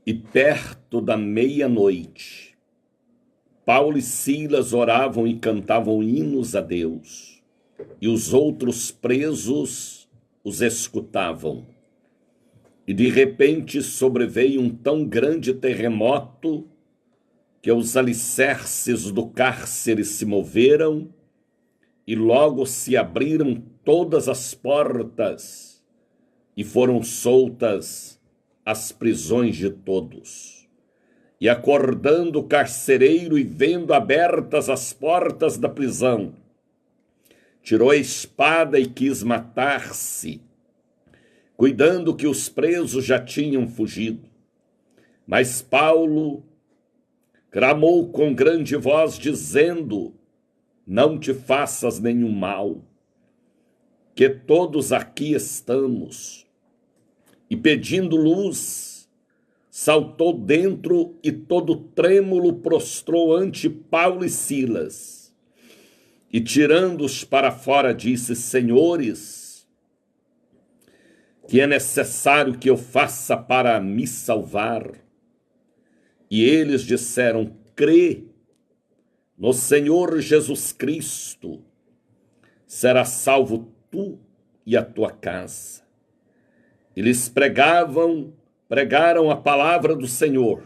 E perto da meia-noite, Paulo e Silas oravam e cantavam hinos a Deus, e os outros presos os escutavam. E de repente sobreveio um tão grande terremoto que os alicerces do cárcere se moveram e logo se abriram todas as portas e foram soltas as prisões de todos. E acordando o carcereiro e vendo abertas as portas da prisão, tirou a espada e quis matar-se, cuidando que os presos já tinham fugido. Mas Paulo clamou com grande voz, dizendo: não te faças nenhum mal, que todos aqui estamos. E pedindo luz, saltou dentro e todo trêmulo prostrou ante Paulo e Silas. E tirando-os para fora disse: senhores, que é necessário que eu faça para me salvar? E eles disseram: crê no Senhor Jesus Cristo, serás salvo tu e a tua casa. Eles pregaram a palavra do Senhor,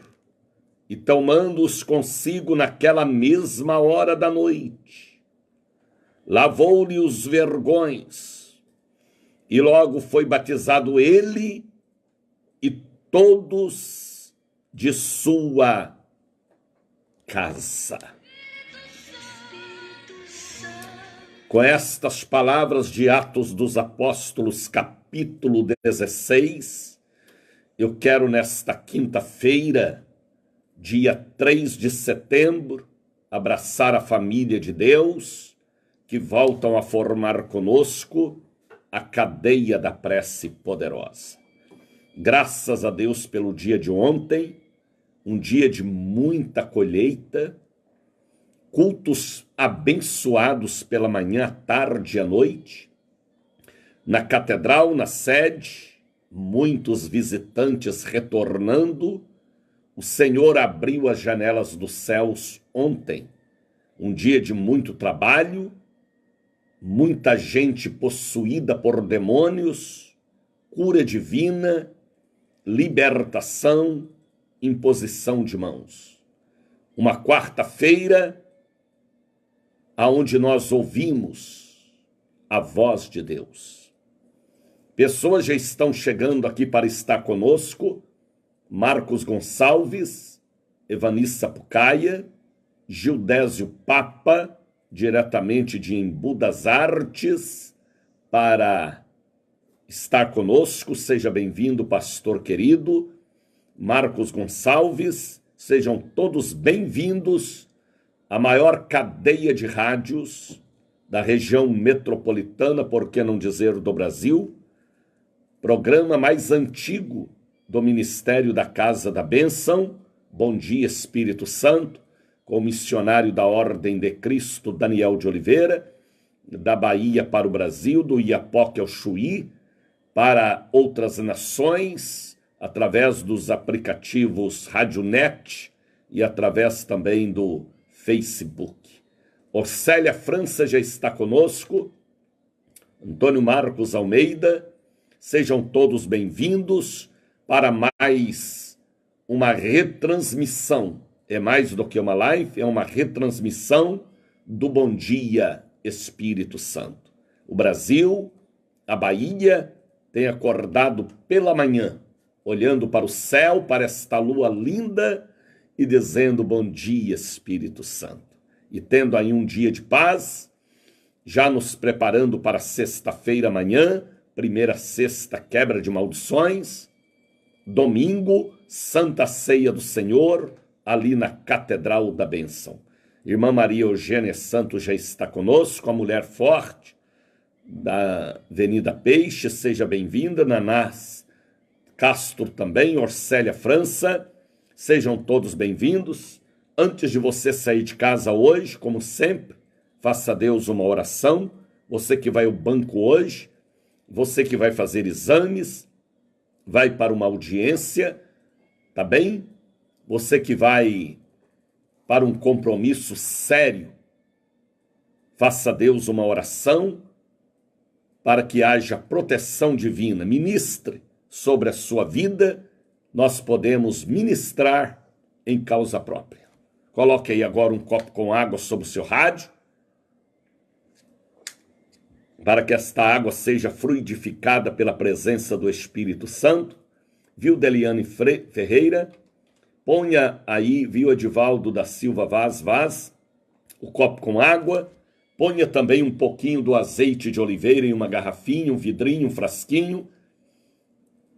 e tomando-os consigo naquela mesma hora da noite, lavou-lhe os vergões, e logo foi batizado ele e todos de sua casa. Com estas palavras de Atos dos Apóstolos, capítulo 16, eu quero nesta quinta-feira, dia 3 de setembro, abraçar a família de Deus, que voltam a formar conosco a cadeia da prece poderosa. Graças a Deus pelo dia de ontem, um dia de muita colheita, cultos abençoados pela manhã, à tarde e à noite, na catedral, na sede, muitos visitantes retornando. O Senhor abriu as janelas dos céus ontem, um dia de muito trabalho, muita gente possuída por demônios, cura divina, libertação, imposição de mãos. Uma quarta-feira aonde nós ouvimos a voz de Deus. Pessoas já estão chegando aqui para estar conosco: Marcos Gonçalves, Evanissa Pucaia, Gildésio Papa, diretamente de Embu das Artes, para estar conosco. Seja bem-vindo, pastor querido. Marcos Gonçalves, sejam todos bem-vindos à maior cadeia de rádios da região metropolitana, por que não dizer do Brasil, programa mais antigo do Ministério da Casa da Bênção, Bom Dia Espírito Santo, com o missionário da Ordem de Cristo, Daniel de Oliveira, da Bahia para o Brasil, do Iapoque ao Chuí, para outras nações, através dos aplicativos Radionet e através também do Facebook. Orcélia França já está conosco, Antônio Marcos Almeida, sejam todos bem-vindos para mais uma retransmissão. É mais do que uma live, é uma retransmissão do Bom Dia Espírito Santo. O Brasil, a Bahia, tem acordado pela manhã, olhando para o céu, para esta lua linda e dizendo: bom dia, Espírito Santo. E tendo aí um dia de paz, já nos preparando para sexta-feira amanhã, primeira sexta, quebra de maldições, domingo, Santa Ceia do Senhor, ali na Catedral da Bênção. Irmã Maria Eugênia Santos já está conosco, a mulher forte da Avenida Peixe, seja bem-vinda. Nanás Castro também, Orcélia França, sejam todos bem-vindos. Antes de você sair de casa hoje, como sempre, faça a Deus uma oração. Você que vai ao banco hoje, você que vai fazer exames, vai para uma audiência, tá bem? Você que vai para um compromisso sério, faça a Deus uma oração para que haja proteção divina. Ministre sobre a sua vida, nós podemos ministrar em causa própria. Coloque aí agora um copo com água sobre o seu rádio, para que esta água seja fluidificada pela presença do Espírito Santo. Viu, Deliane Ferreira? Ponha aí, viu, Edivaldo da Silva Vaz, o copo com água. Ponha também um pouquinho do azeite de oliveira em uma garrafinha, um vidrinho, um frasquinho,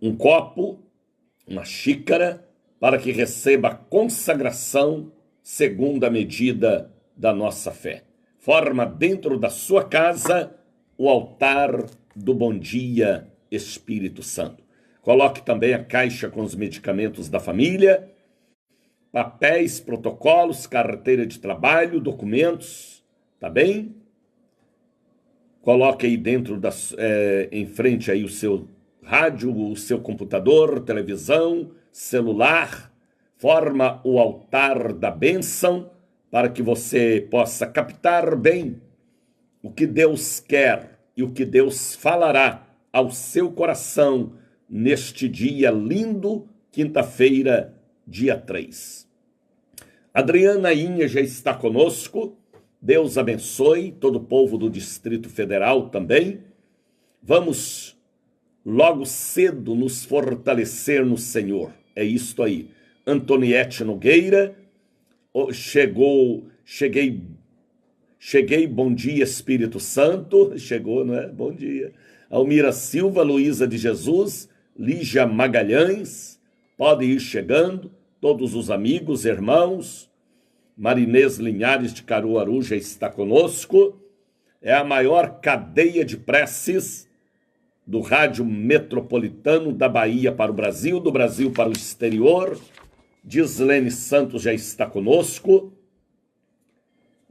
um copo, uma xícara, para que receba a consagração segundo a medida da nossa fé. Forma dentro da sua casa o altar do Bom Dia Espírito Santo. Coloque também a caixa com os medicamentos da família, papéis, protocolos, carteira de trabalho, documentos, tá bem? Coloque aí dentro, em frente aí o seu rádio, o seu computador, televisão, celular. Forma o altar da bênção para que você possa captar bem o que Deus quer e o que Deus falará ao seu coração neste dia lindo, quinta-feira, dia 3. Adriana Inha já está conosco. Deus abençoe todo o povo do Distrito Federal também. Vamos logo cedo nos fortalecer no Senhor. É isto aí. Antoniete Nogueira, cheguei, bom dia Espírito Santo, chegou, não é? Bom dia. Almira Silva, Luísa de Jesus, Lígia Magalhães, pode ir chegando, todos os amigos, irmãos. Marinês Linhares de Caruaru já está conosco. É a maior cadeia de preces do rádio metropolitano da Bahia para o Brasil, do Brasil para o exterior. Gislene Santos já está conosco.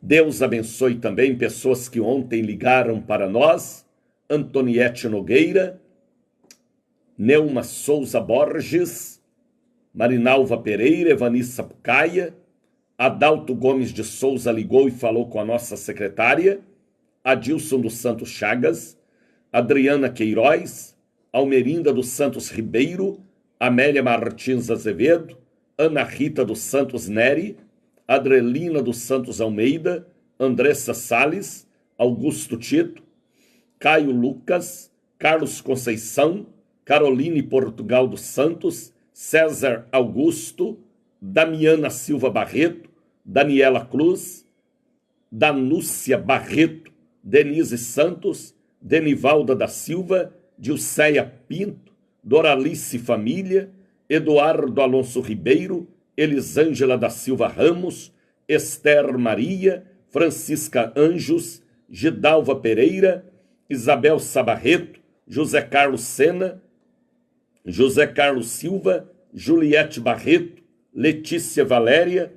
Deus abençoe também pessoas que ontem ligaram para nós. Antoniete Nogueira, Neuma Souza Borges, Marinalva Pereira, Evanissa Pucaia, Adalto Gomes de Souza ligou e falou com a nossa secretária, Adilson dos Santos Chagas, Adriana Queiroz, Almerinda dos Santos Ribeiro, Amélia Martins Azevedo, Ana Rita dos Santos Neri, Adrelina dos Santos Almeida, Andressa Salles, Augusto Tito, Caio Lucas, Carlos Conceição, Caroline Portugal dos Santos, César Augusto, Damiana Silva Barreto, Daniela Cruz, Danúcia Barreto, Denise Santos, Denivalda da Silva, Dilceia Pinto, Doralice Família, Eduardo Alonso Ribeiro, Elisângela da Silva Ramos, Esther Maria, Francisca Anjos, Gidalva Pereira, Isabel Sabarreto, José Carlos Sena, José Carlos Silva, Juliette Barreto, Letícia Valéria,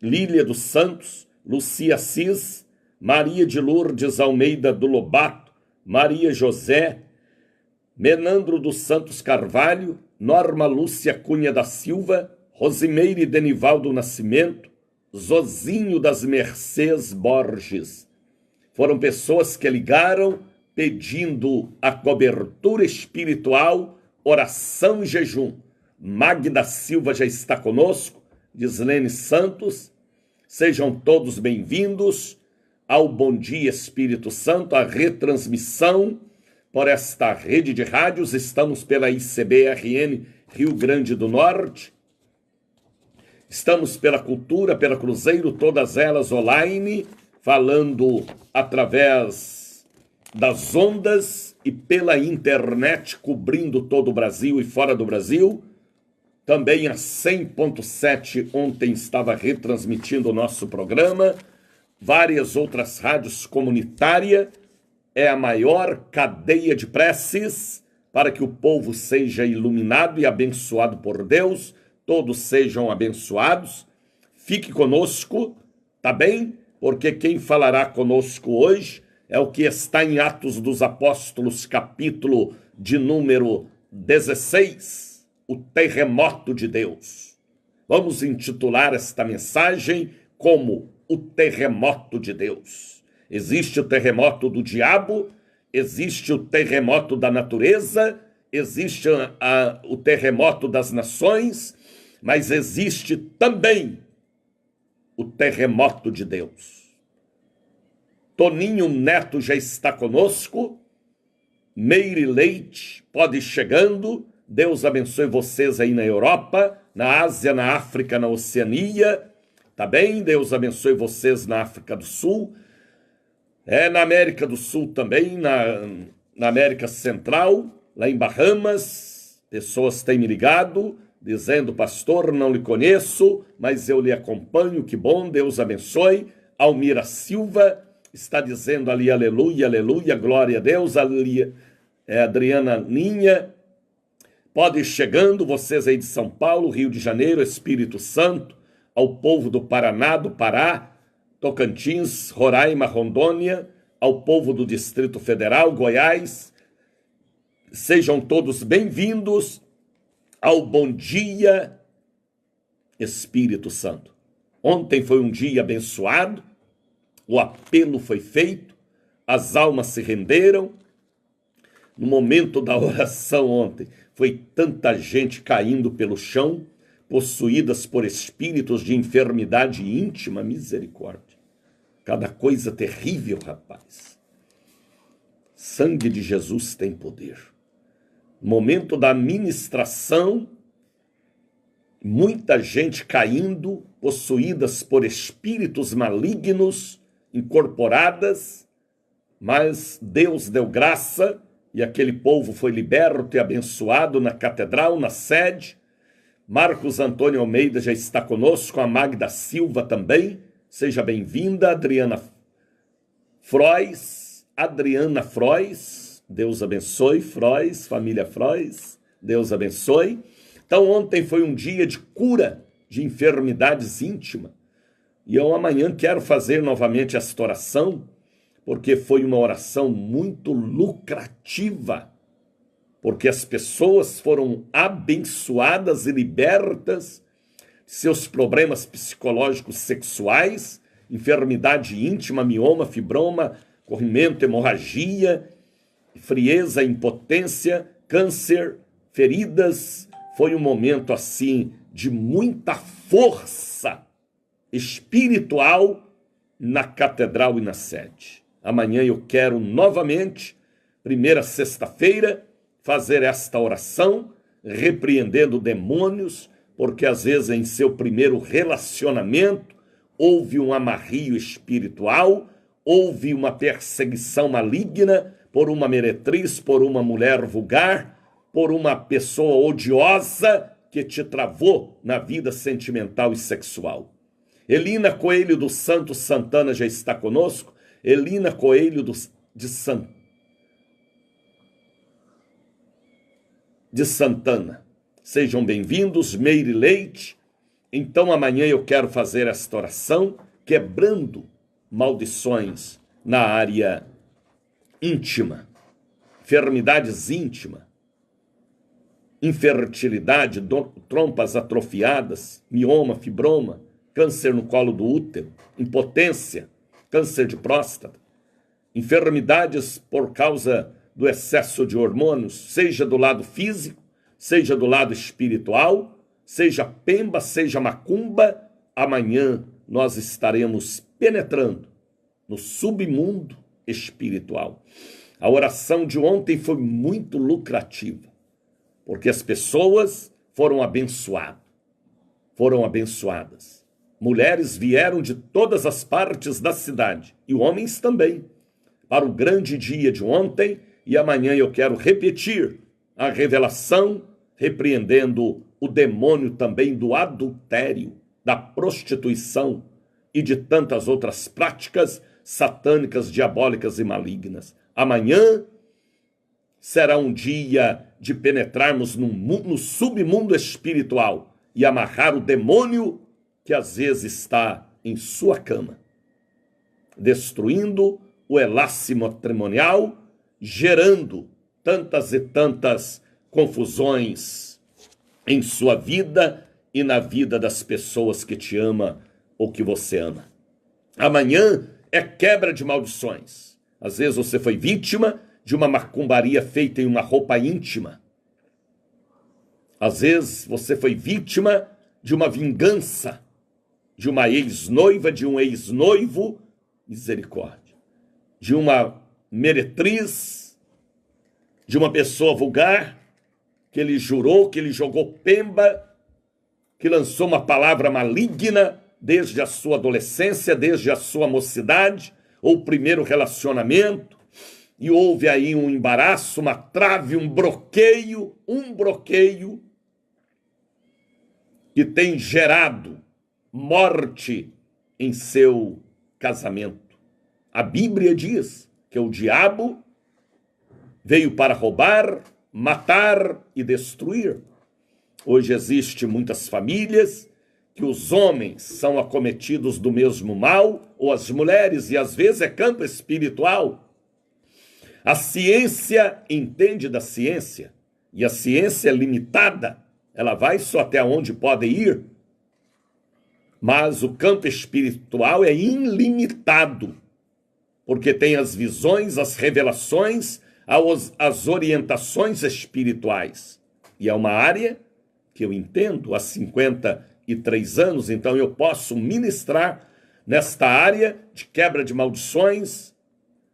Lília dos Santos, Lucia Assis, Maria de Lourdes Almeida do Lobato, Maria José, Menandro dos Santos Carvalho, Norma Lúcia Cunha da Silva, Rosimeire Denivaldo Nascimento, Zozinho das Mercês Borges. Foram pessoas que ligaram pedindo a cobertura espiritual, oração e jejum. Magda Silva já está conosco, Gislene Santos. Sejam todos bem-vindos ao Bom Dia Espírito Santo, a retransmissão por esta rede de rádios. Estamos pela ICBRN Rio Grande do Norte, estamos pela Cultura, pela Cruzeiro, todas elas online, falando através das ondas e pela internet, cobrindo todo o Brasil e fora do Brasil. Também a 100.7 ontem estava retransmitindo o nosso programa. Várias outras rádios comunitárias. É a maior cadeia de preces para que o povo seja iluminado e abençoado por Deus. Todos sejam abençoados. Fique conosco, tá bem? Porque quem falará conosco hoje é o que está em Atos dos Apóstolos, capítulo de número 16. o terremoto de Deus. Vamos intitular esta mensagem como o terremoto de Deus. Existe o terremoto do diabo, existe o terremoto da natureza, existe o terremoto das nações, mas existe também o terremoto de Deus. Toninho Neto já está conosco, Meire Leite pode ir chegando, Deus abençoe vocês aí na Europa, na Ásia, na África, na Oceania, tá bem? Deus abençoe vocês na África do Sul, na América do Sul também, na América Central, lá em Bahamas, pessoas têm me ligado, dizendo, pastor, não lhe conheço, mas eu lhe acompanho, que bom, Deus abençoe. Almira Silva está dizendo ali, aleluia, aleluia, glória a Deus. Ali, Adriana Ninha, pode ir chegando, vocês aí de São Paulo, Rio de Janeiro, Espírito Santo, ao povo do Paraná, do Pará, Tocantins, Roraima, Rondônia, ao povo do Distrito Federal, Goiás, sejam todos bem-vindos ao Bom Dia Espírito Santo. Ontem foi um dia abençoado, o apelo foi feito, as almas se renderam. No momento da oração ontem, foi tanta gente caindo pelo chão, possuídas por espíritos de enfermidade íntima, misericórdia. Cada coisa terrível, rapaz. Sangue de Jesus tem poder. Momento da ministração, muita gente caindo, possuídas por espíritos malignos, incorporadas, mas Deus deu graça e aquele povo foi liberto e abençoado na catedral, na sede. Marcos Antônio Almeida já está conosco, a Magda Silva também, seja bem-vinda. Adriana Frois, Deus abençoe, Frois, família Frois, Deus abençoe. Então ontem foi um dia de cura de enfermidades íntimas, e eu amanhã quero fazer novamente esta oração, porque foi uma oração muito lucrativa, porque as pessoas foram abençoadas e libertas de seus problemas psicológicos sexuais, enfermidade íntima, mioma, fibroma, corrimento, hemorragia, frieza, impotência, câncer, feridas. Foi um momento assim de muita força espiritual na catedral e na sede. Amanhã eu quero novamente, primeira sexta-feira, fazer esta oração, repreendendo demônios, porque às vezes em seu primeiro relacionamento houve um amarrio espiritual, houve uma perseguição maligna por uma meretriz, por uma mulher vulgar, por uma pessoa odiosa que te travou na vida sentimental e sexual. Elina Coelho dos Santos Santana já está conosco. Elina Coelho de Santana. Sejam bem-vindos, Meire Leite. Então amanhã eu quero fazer esta oração, quebrando maldições na área íntima, enfermidades íntimas, infertilidade, trompas atrofiadas, mioma, fibroma, câncer no colo do útero, impotência, câncer de próstata, enfermidades por causa do excesso de hormônios, seja do lado físico, seja do lado espiritual, seja pemba, seja macumba. Amanhã nós estaremos penetrando no submundo espiritual. A oração de ontem foi muito lucrativa, porque as pessoas foram abençoadas, Mulheres vieram de todas as partes da cidade, e homens também, para o grande dia de ontem. E amanhã eu quero repetir a revelação, repreendendo o demônio também do adultério, da prostituição e de tantas outras práticas satânicas, diabólicas e malignas. Amanhã será um dia de penetrarmos no submundo espiritual e amarrar o demônio que às vezes está em sua cama, destruindo o enlace matrimonial, gerando tantas e tantas confusões em sua vida e na vida das pessoas que te amam ou que você ama. Amanhã é quebra de maldições. Às vezes você foi vítima de uma macumbaria feita em uma roupa íntima. Às vezes você foi vítima de uma vingança, de uma ex-noiva, de um ex-noivo, misericórdia, de uma meretriz, de uma pessoa vulgar, que ele jurou, que ele jogou pemba, que lançou uma palavra maligna desde a sua adolescência, desde a sua mocidade, ou primeiro relacionamento, e houve aí um embaraço, uma trave, um bloqueio que tem gerado morte em seu casamento. A Bíblia diz que o diabo veio para roubar, matar e destruir. Hoje existem muitas famílias que os homens são acometidos do mesmo mal, ou as mulheres, e às vezes é campo espiritual. A ciência entende da ciência, e a ciência é limitada, ela vai só até onde pode ir, mas o campo espiritual é ilimitado, porque tem as visões, as revelações, as orientações espirituais. E é uma área que eu entendo há 53 anos, então eu posso ministrar nesta área de quebra de maldições,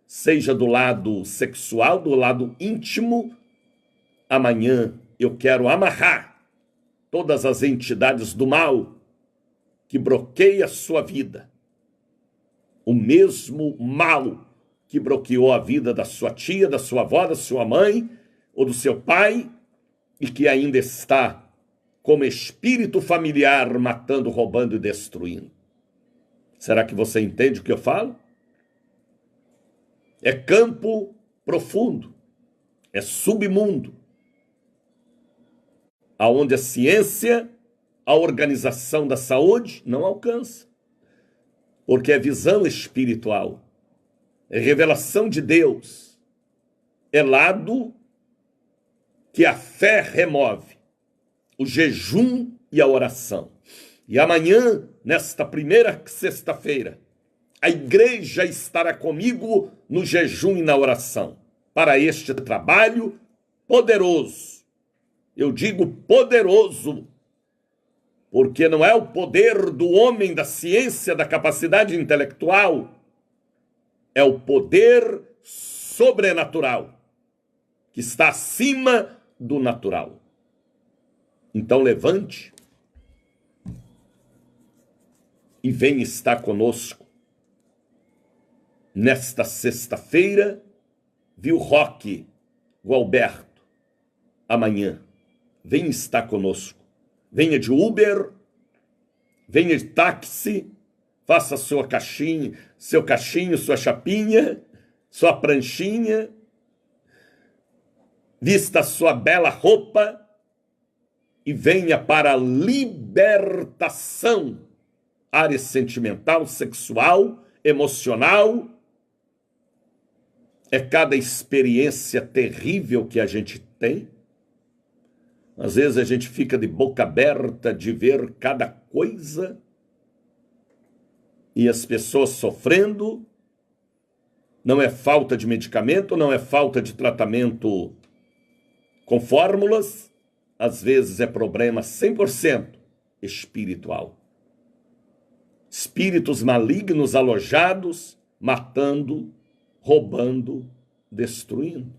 seja do lado sexual, do lado íntimo. Amanhã eu quero amarrar todas as entidades do mal que bloqueiam a sua vida. O mesmo mal que bloqueou a vida da sua tia, da sua avó, da sua mãe ou do seu pai, e que ainda está como espírito familiar matando, roubando e destruindo. Será que você entende o que eu falo? É campo profundo, é submundo, aonde a ciência, a organização da saúde não alcança, porque é visão espiritual, é revelação de Deus, é lado que a fé remove, o jejum e a oração. E amanhã, nesta primeira sexta-feira, a igreja estará comigo no jejum e na oração, para este trabalho poderoso. Eu digo poderoso, porque não é o poder do homem, da ciência, da capacidade intelectual, é o poder sobrenatural, que está acima do natural. Então levante e venha estar conosco nesta sexta-feira, viu, Roque Gualberto, amanhã. Venha estar conosco. Venha de Uber, venha de táxi, faça sua caixinha, seu cachinho, sua chapinha, sua pranchinha, vista sua bela roupa e venha para a libertação, área sentimental, sexual, emocional. É cada experiência terrível que a gente tem. Às vezes a gente fica de boca aberta de ver cada coisa e as pessoas sofrendo. Não é falta de medicamento, não é falta de tratamento com fórmulas, às vezes é problema 100% espiritual. Espíritos malignos alojados, matando, roubando, destruindo.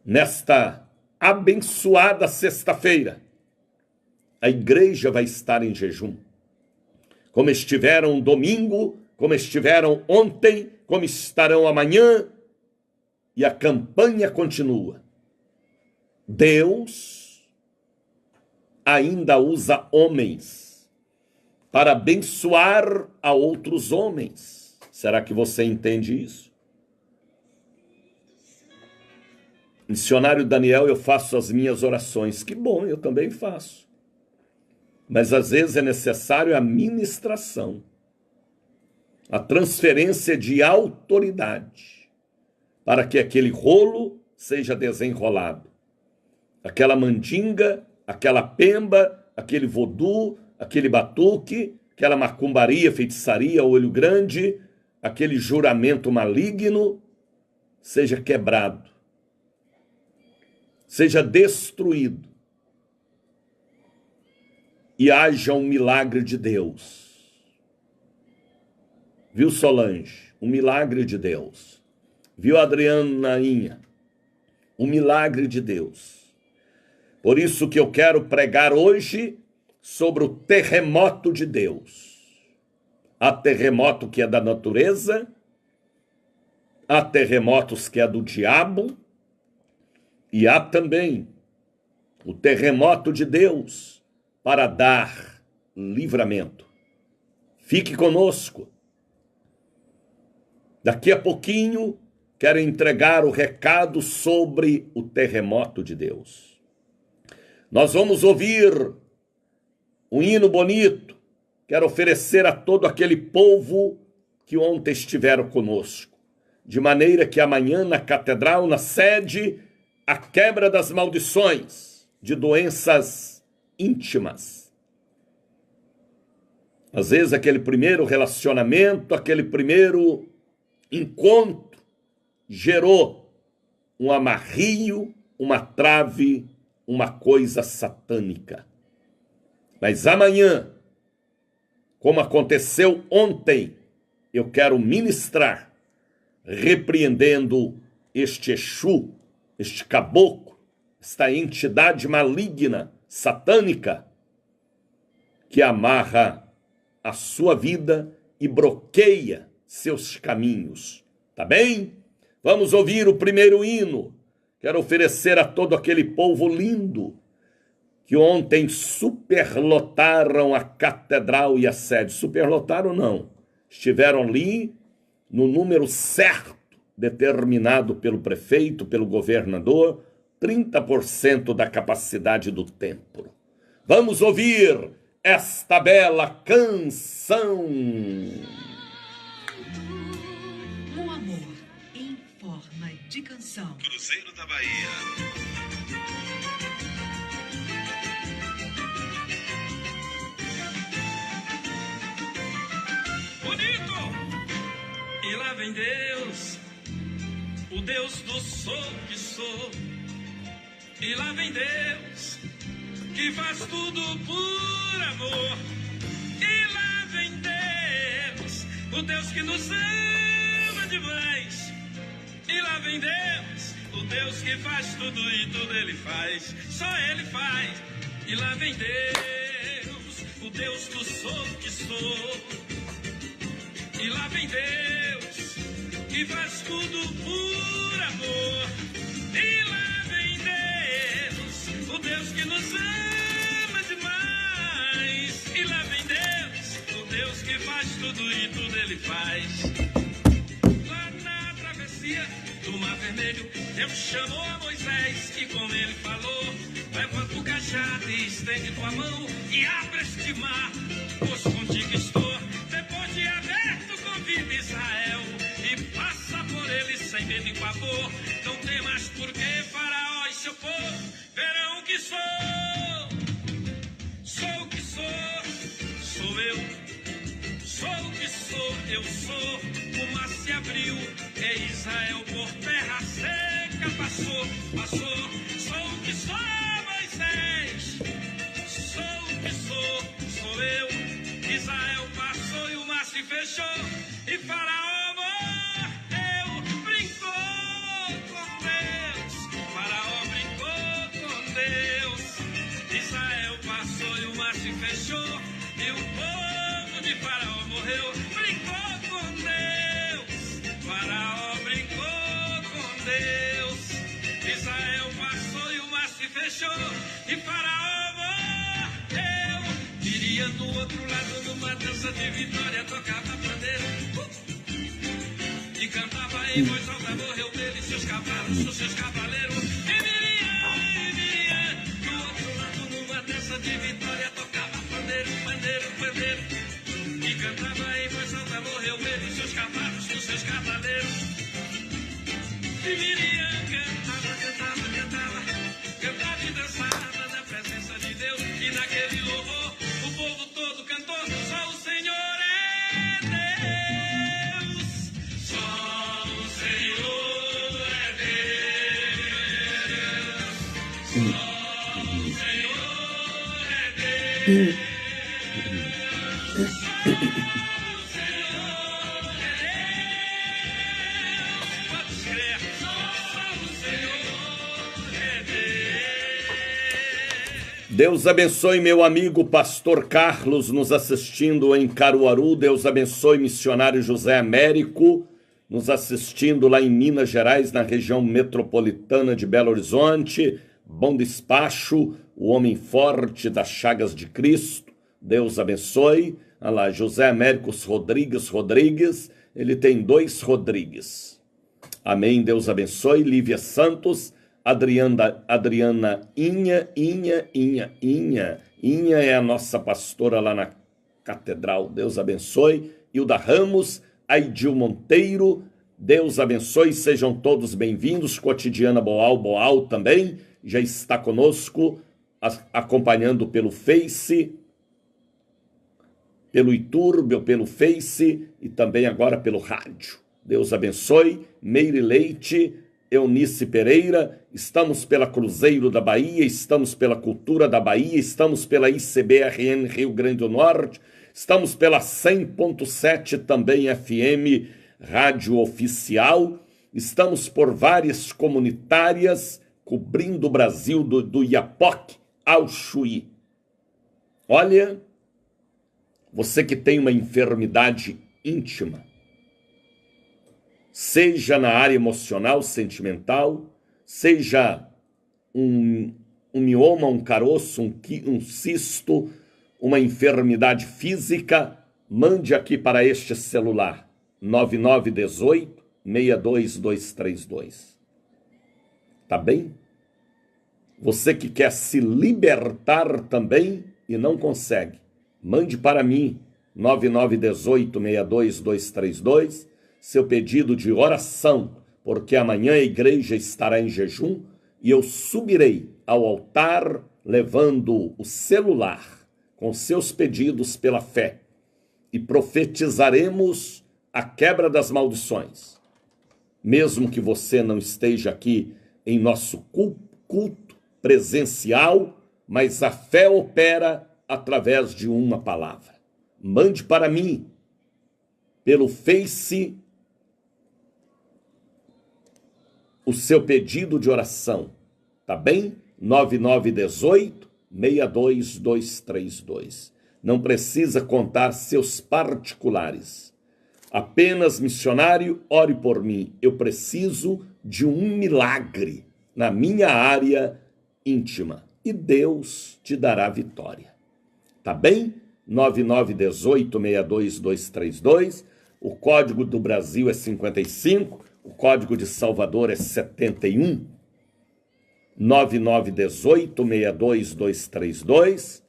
Nesta abençoada sexta-feira, a igreja vai estar em jejum, como estiveram domingo, como estiveram ontem, como estarão amanhã, e a campanha continua. Deus ainda usa homens para abençoar a outros homens. Será que você entende isso? Missionário Daniel, eu faço as minhas orações. Que bom, eu também faço. Mas às vezes é necessário a ministração, a transferência de autoridade, para que aquele rolo seja desenrolado. aquela mandinga, aquela pemba, aquele vodu, aquele batuque, aquela macumbaria, feitiçaria, olho grande, aquele juramento maligno, seja quebrado, seja destruído, e haja um milagre de Deus. Viu, Solange? Um milagre de Deus. Viu, Adrianainha? Um milagre de Deus. Por isso que eu quero pregar hoje sobre o terremoto de Deus. Há terremoto que é da natureza, há terremotos que é do diabo, e há também o terremoto de Deus para dar livramento. Fique conosco. Daqui a pouquinho, quero entregar o recado sobre o terremoto de Deus. Nós vamos ouvir um hino bonito. Quero oferecer a todo aquele povo que ontem estiveram conosco, de maneira que amanhã na catedral, na sede, a quebra das maldições de doenças íntimas. Às vezes aquele primeiro relacionamento, aquele primeiro encontro gerou um amarrio, uma trave, uma coisa satânica. Mas amanhã, como aconteceu ontem, eu quero ministrar, repreendendo este Exu, este caboclo, esta entidade maligna, satânica, que amarra a sua vida e bloqueia seus caminhos. Tá bem? Vamos ouvir o primeiro hino. Quero oferecer a todo aquele povo lindo que ontem superlotaram a catedral e a sede. Superlotaram não. Estiveram ali no número certo, determinado pelo prefeito, pelo governador, 30% da capacidade do templo. Vamos ouvir esta bela canção. Um amor em forma de canção. Cruzeiro da Bahia. E lá vem Deus, o Deus do sou que sou. E lá vem Deus, que faz tudo por amor. E lá vem Deus, o Deus que nos ama demais. E lá vem Deus, o Deus que faz tudo e tudo Ele faz. Só Ele faz. E lá vem Deus, o Deus do sou que sou. E lá vem Deus, que faz tudo por amor. E lá vem Deus, o Deus que nos ama demais. E lá vem Deus, o Deus que faz tudo e tudo Ele faz. Lá na travessia do Mar Vermelho, Deus chamou a Moisés e com ele falou: levanta o cajado e estende tua mão e abre este mar, pois contigo estou. Depois de aberto, convida Israel e passa por ele sem medo e pavor. Não temas porque Faraó e seu povo verão que sou o que sou eu, sou o que sou, eu sou. O mar se abriu e Israel por terra seca passou. Sou o que sou, Moisés, sou o que sou eu. Israel passou e o mar se fechou e Faraó morreu. Brincou com Deus, Faraó brincou com Deus. Israel passou e o mar se fechou e o povo de Faraó morreu. Brincou com Deus, Faraó brincou com Deus. Israel passou e o mar se fechou e Faraó morreu. Iria no outro lado numa dança de vitória, tocava pandeiro e cantava em voz alta, morreu dele seus cavalos, os seus cavaleiros. E Miriam, no outro lado numa dança de vitória, tocava pandeiro e cantava em voz alta, morreu ele seus cavalos, os seus cavaleiros. E Miriam cantava e dançava. Deus abençoe meu amigo pastor Carlos nos assistindo em Caruaru. Deus abençoe missionário José Américo nos assistindo lá em Minas Gerais, na região metropolitana de Belo Horizonte. Bom Despacho, o homem forte das chagas de Cristo. Deus abençoe. Olha lá, José Américo Rodrigues, ele tem 2 Rodrigues. Amém, Deus abençoe. Lívia Santos, Adriana Inha é a nossa pastora lá na Catedral, Deus abençoe. Hilda Ramos, Aidil Monteiro, Deus abençoe, sejam todos bem-vindos. Cotidiana Boal também já está conosco, acompanhando pelo Face, pelo YouTube, pelo Face e também agora pelo rádio. Deus abençoe. Meire Leite, Eunice Pereira, estamos pela Cruzeiro da Bahia, estamos pela Cultura da Bahia, estamos pela ICBRN Rio Grande do Norte, estamos pela 100.7 também FM Rádio Oficial, estamos por várias comunitárias, cobrindo o Brasil do Iapoque ao Chuí. Olha, você que tem uma enfermidade íntima, seja na área emocional, sentimental, seja um mioma, um caroço, um cisto, uma enfermidade física, mande aqui para este celular, 9918-62232. Tá bem? Você que quer se libertar também e não consegue, mande para mim, 9918-62232, seu pedido de oração, porque amanhã a igreja estará em jejum e eu subirei ao altar levando o celular com seus pedidos pela fé e profetizaremos a quebra das maldições. Mesmo que você não esteja aqui em nosso culto presencial, mas a fé opera através de uma palavra. Mande para mim pelo Face o seu pedido de oração, tá bem? 9918-62232. Não precisa contar seus particulares. Apenas, missionário, ore por mim. Eu preciso de um milagre na minha área íntima. E Deus te dará vitória. Tá bem? 9918-62232. O código do Brasil é 55. O código de Salvador é 71, 9918-62232,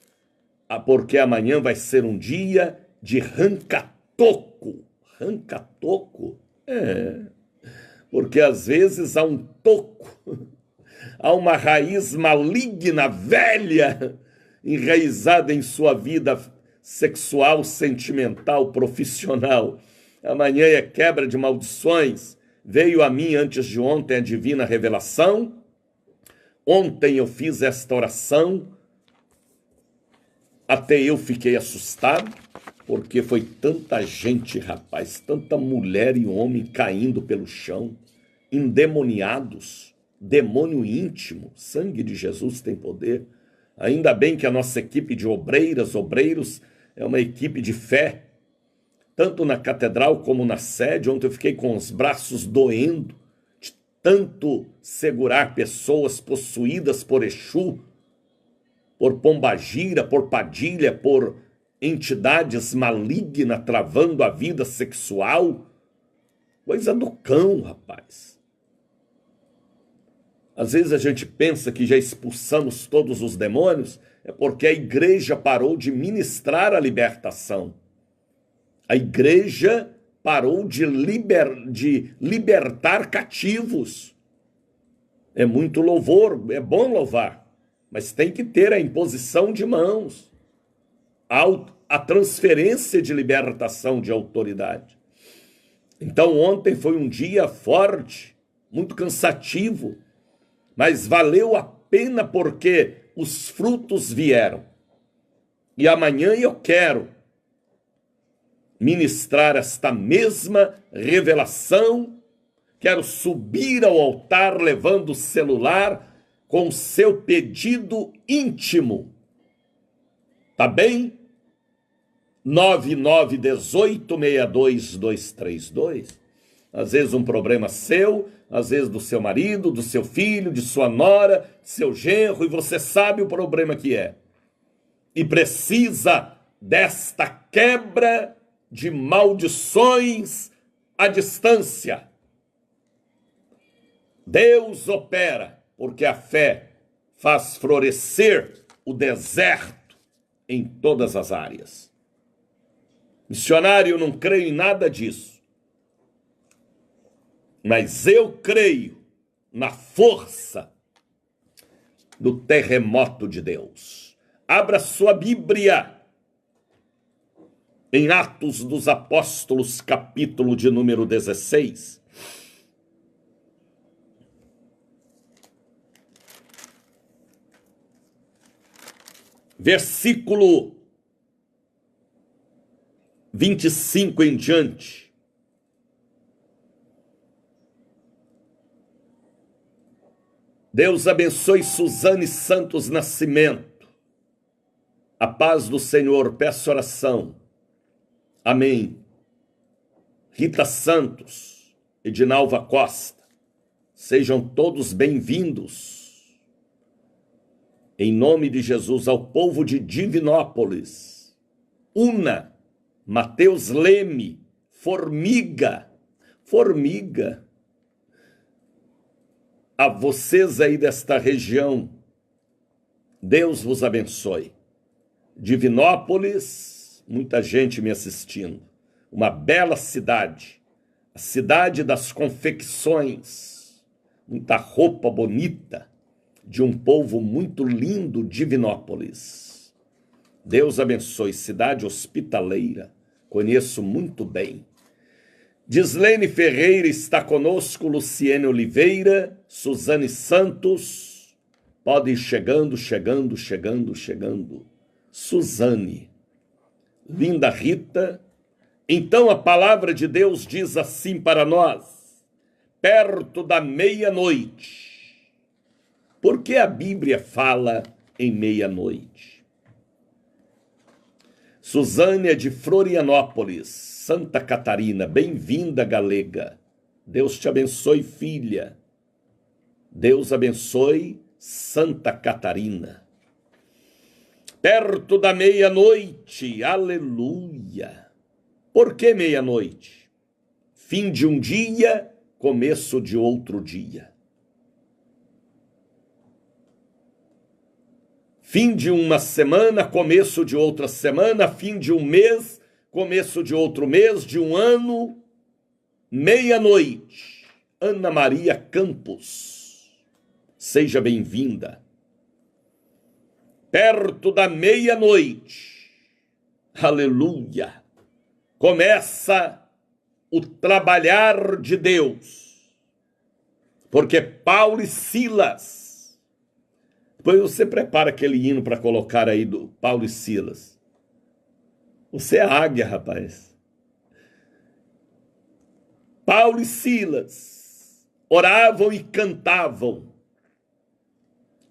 porque amanhã vai ser um dia de ranca-toco. Ranca-toco? Porque às vezes há um toco, há uma raiz maligna, velha, enraizada em sua vida sexual, sentimental, profissional. Amanhã é quebra de maldições. Veio a mim antes de ontem a divina revelação. Ontem eu fiz esta oração. Até eu fiquei assustado, porque foi tanta gente, rapaz, tanta mulher e homem caindo pelo chão, endemoniados, demônio íntimo. Sangue de Jesus tem poder. Ainda bem que a nossa equipe de obreiros, é uma equipe de fé, tanto na catedral como na sede. Ontem eu fiquei com os braços doendo, de tanto segurar pessoas possuídas por Exu, por pombagira, por padilha, por entidades malignas travando a vida sexual. Coisa do cão, rapaz. Às vezes a gente pensa que já expulsamos todos os demônios, é porque a igreja parou de ministrar a libertação. A igreja parou de libertar cativos. É muito louvor, é bom louvar, mas tem que ter a imposição de mãos, a transferência de libertação de autoridade. Então ontem foi um dia forte, muito cansativo, mas valeu a pena porque os frutos vieram. E amanhã eu quero ministrar esta mesma revelação. Quero subir ao altar levando o celular com o seu pedido íntimo. Tá bem? 9918-62232. Às vezes um problema seu, às vezes do seu marido, do seu filho, de sua nora, de seu genro, e você sabe o problema que é. E precisa desta quebra de maldições à distância. Deus opera, porque a fé faz florescer o deserto em todas as áreas. Missionário, eu não creio em nada disso. Mas eu creio na força do terremoto de Deus. Abra sua Bíblia em Atos dos Apóstolos, capítulo de número 16. Versículo 25 em diante. Deus abençoe Suzane Santos Nascimento. A paz do Senhor, peço oração. Amém. Rita Santos, Edinalva Costa, sejam todos bem-vindos. Em nome de Jesus, ao povo de Divinópolis. Una, Mateus Leme, Formiga. A vocês aí desta região, Deus vos abençoe. Divinópolis, muita gente me assistindo. Uma bela cidade, a cidade das confecções, muita roupa bonita, de um povo muito lindo, Divinópolis. Deus abençoe, cidade hospitaleira, conheço muito bem. Dislene Ferreira está conosco, Luciene Oliveira, Suzane Santos, pode ir chegando. Suzane, linda Rita. Então a palavra de Deus diz assim para nós, perto da meia-noite. Por que a Bíblia fala em meia-noite? Suzane é de Florianópolis, Santa Catarina. Bem-vinda, galega. Deus te abençoe, filha. Deus abençoe Santa Catarina. Perto da meia-noite, aleluia. Por que meia-noite? Fim de um dia, começo de outro dia. Fim de uma semana, começo de outra semana, fim de um mês, começo de outro mês, de um ano, meia-noite. Ana Maria Campos, seja bem-vinda. Perto da meia-noite, aleluia, começa o trabalhar de Deus, porque Paulo e Silas, depois você prepara aquele hino para colocar aí do Paulo e Silas. Você é águia, rapaz. Paulo e Silas oravam e cantavam.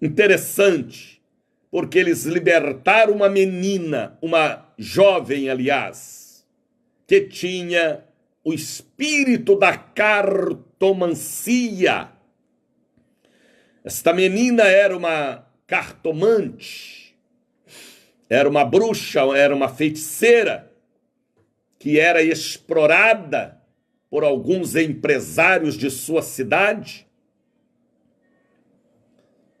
Interessante, porque eles libertaram uma menina, uma jovem, aliás, que tinha o espírito da cartomancia. Esta menina era uma cartomante, era uma bruxa, era uma feiticeira, que era explorada por alguns empresários de sua cidade.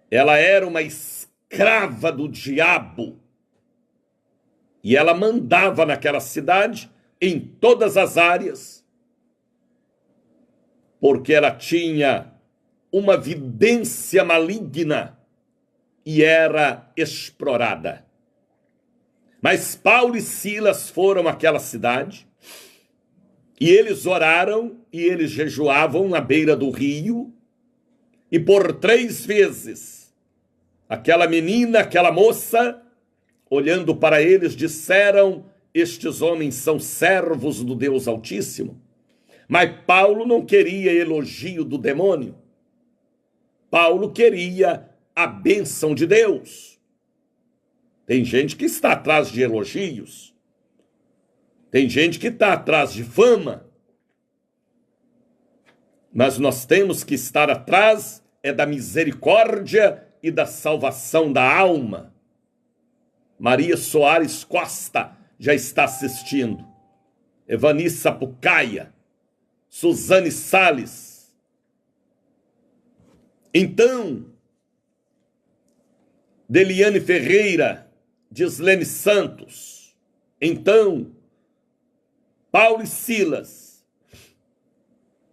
Ela era uma escrava do diabo, e ela mandava naquela cidade, em todas as áreas, porque ela tinha uma vidência maligna, e era explorada. Mas Paulo e Silas foram àquela cidade, e eles oraram, e eles jejuavam na beira do rio, e por 3 vezes, aquela menina, aquela moça, olhando para eles, disseram: estes homens são servos do Deus Altíssimo. Mas Paulo não queria elogio do demônio. Paulo queria a bênção de Deus. Tem gente que está atrás de elogios. Tem gente que está atrás de fama. Mas nós temos que estar atrás da misericórdia e da salvação da alma. Maria Soares Costa já está assistindo. Evani Sapucaia, Suzane Salles. Então, Deliane Ferreira, Gislene Santos. Então, Paulo e Silas,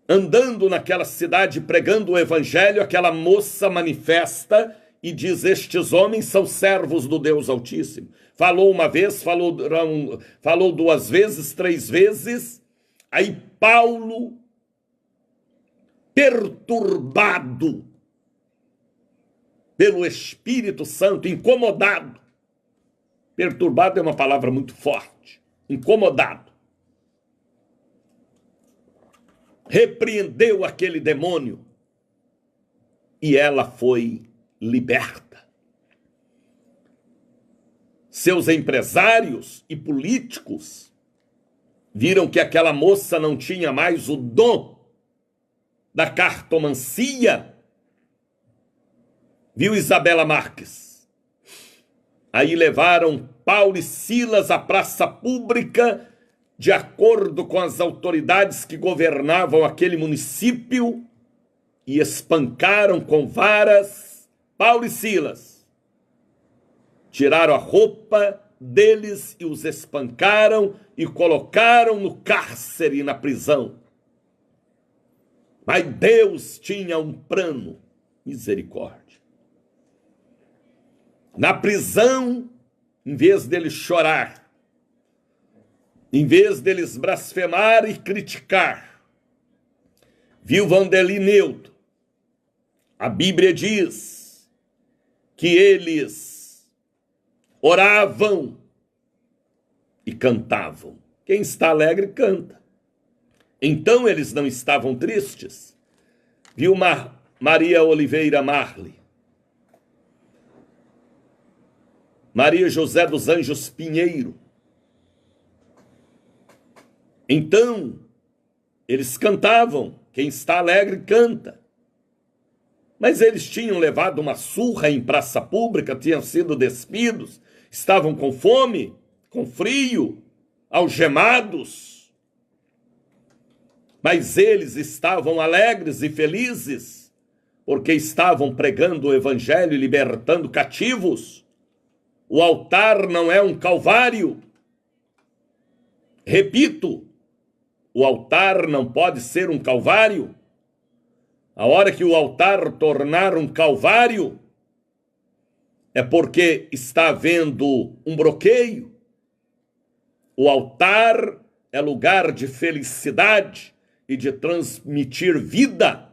andando naquela cidade pregando o evangelho, aquela moça manifesta e diz: estes homens são servos do Deus Altíssimo. Falou uma vez, falou duas vezes, três vezes. Aí Paulo, perturbado pelo Espírito Santo, incomodado. Perturbado é uma palavra muito forte. Incomodado. Repreendeu aquele demônio e ela foi liberta. Seus empresários e políticos viram que aquela moça não tinha mais o dom da cartomancia. Viu Isabela Marques? Aí levaram Paulo e Silas à praça pública, de acordo com as autoridades que governavam aquele município, e espancaram com varas Paulo e Silas. Tiraram a roupa deles e os espancaram e colocaram no cárcere, na prisão. Mas Deus tinha um plano, misericórdia. Na prisão, em vez deles chorar, em vez deles blasfemar e criticar, viu Vandeli Neuto. A Bíblia diz que eles oravam e cantavam. Quem está alegre, canta. Então eles não estavam tristes. Viu Maria Oliveira Marley, Maria José dos Anjos Pinheiro. Então eles cantavam. Quem está alegre, canta. Mas eles tinham levado uma surra em praça pública, tinham sido despidos, estavam com fome, com frio, algemados. Mas eles estavam alegres e felizes, porque estavam pregando o evangelho e libertando cativos. O altar não é um calvário. Repito, o altar não pode ser um calvário. A hora que o altar tornar um calvário, é porque está havendo um bloqueio. O altar é lugar de felicidade e de transmitir vida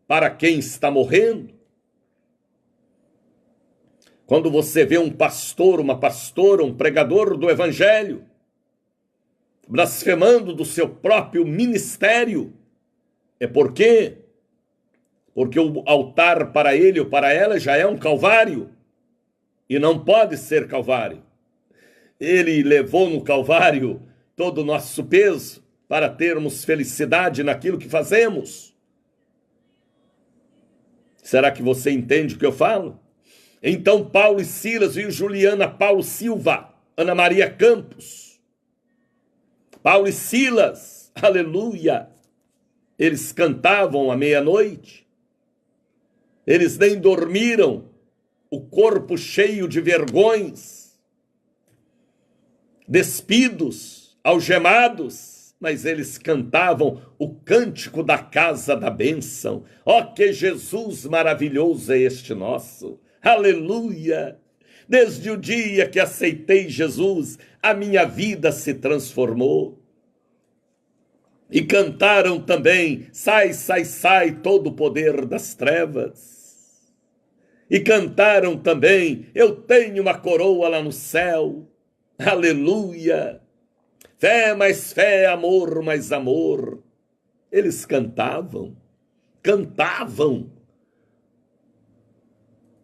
para quem está morrendo. Quando você vê um pastor, uma pastora, um pregador do evangelho, blasfemando do seu próprio ministério, é porque o altar para ele ou para ela já é um calvário, e não pode ser calvário. Ele levou no calvário todo o nosso peso para termos felicidade naquilo que fazemos. Será que você entende o que eu falo? Então Paulo e Silas, viu Juliana Paulo Silva, Ana Maria Campos, Paulo e Silas, aleluia, eles cantavam à meia-noite. Eles nem dormiram, o corpo cheio de vergões, despidos, algemados, mas eles cantavam o cântico da casa da bênção. Ó, que Jesus maravilhoso é este nosso! Aleluia! Desde o dia que aceitei Jesus, a minha vida se transformou. E cantaram também: sai, sai, sai todo o poder das trevas. E cantaram também: eu tenho uma coroa lá no céu. Aleluia! Fé mais fé, amor mais amor. Eles cantavam.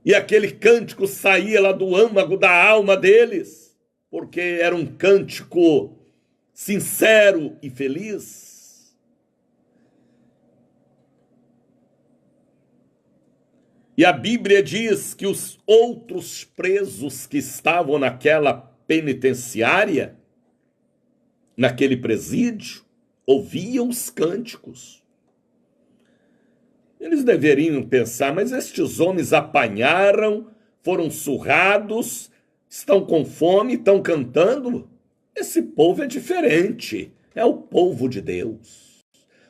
E aquele cântico saía lá do âmago da alma deles, porque era um cântico sincero e feliz. E a Bíblia diz que os outros presos que estavam naquela penitenciária, naquele presídio, ouviam os cânticos. Eles deveriam pensar: mas estes homens apanharam, foram surrados, estão com fome, estão cantando. Esse povo é diferente, é o povo de Deus.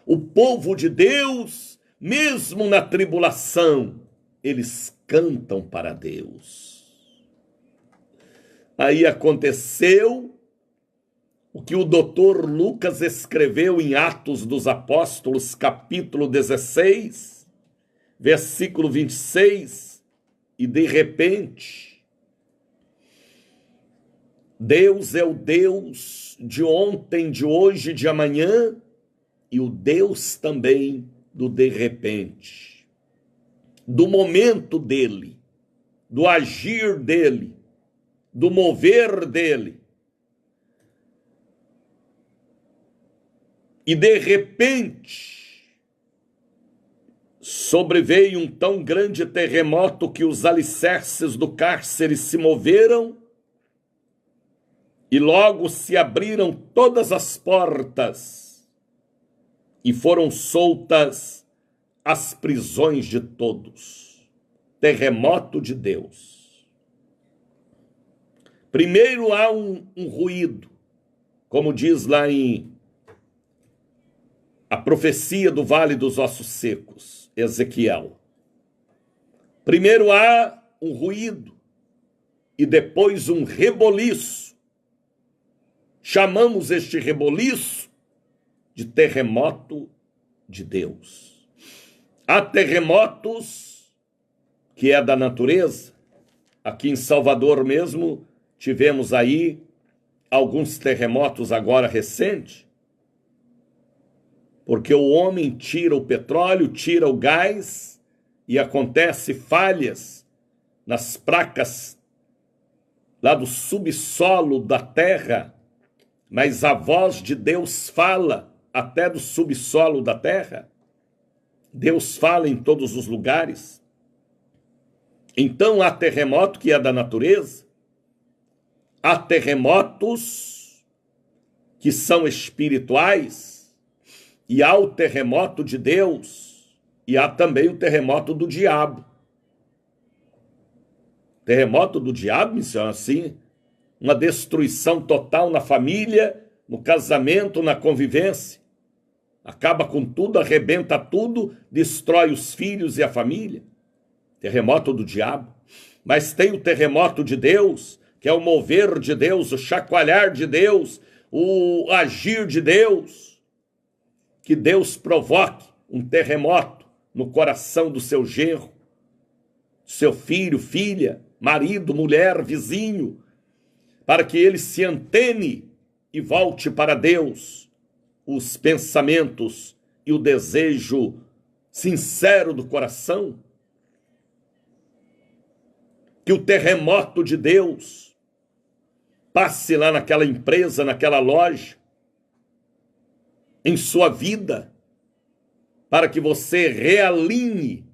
O povo de Deus, mesmo na tribulação, eles cantam para Deus. Aí aconteceu o que o doutor Lucas escreveu em Atos dos Apóstolos, capítulo 16, versículo 26, e de repente, Deus é o Deus de ontem, de hoje, de amanhã, e o Deus também do de repente, do momento dele, do agir dele, do mover dele. E de repente, sobreveio um tão grande terremoto que os alicerces do cárcere se moveram e logo se abriram todas as portas e foram soltas as prisões de todos. Terremoto de Deus. Primeiro há um ruído, como diz lá em a profecia do Vale dos Ossos Secos, Ezequiel. Primeiro há um ruído e depois um reboliço. Chamamos este reboliço de terremoto de Deus. Há terremotos que é da natureza. Aqui em Salvador mesmo tivemos aí alguns terremotos agora recentes, porque o homem tira o petróleo, tira o gás e acontece falhas nas placas lá do subsolo da terra, mas a voz de Deus fala até do subsolo da terra. Deus fala em todos os lugares. Então há terremoto que é da natureza, há terremotos que são espirituais, e há o terremoto de Deus, e há também o terremoto do diabo. Terremoto do diabo, senhor, assim, uma destruição total na família, no casamento, na convivência. Acaba com tudo, arrebenta tudo, destrói os filhos e a família. Terremoto do diabo. Mas tem o terremoto de Deus, que é o mover de Deus, o chacoalhar de Deus, o agir de Deus. Que Deus provoque um terremoto no coração do seu genro, seu filho, filha, marido, mulher, vizinho, para que ele se antene e volte para Deus os pensamentos e o desejo sincero do coração. Que o terremoto de Deus passe lá naquela empresa, naquela loja, em sua vida, para que você realinhe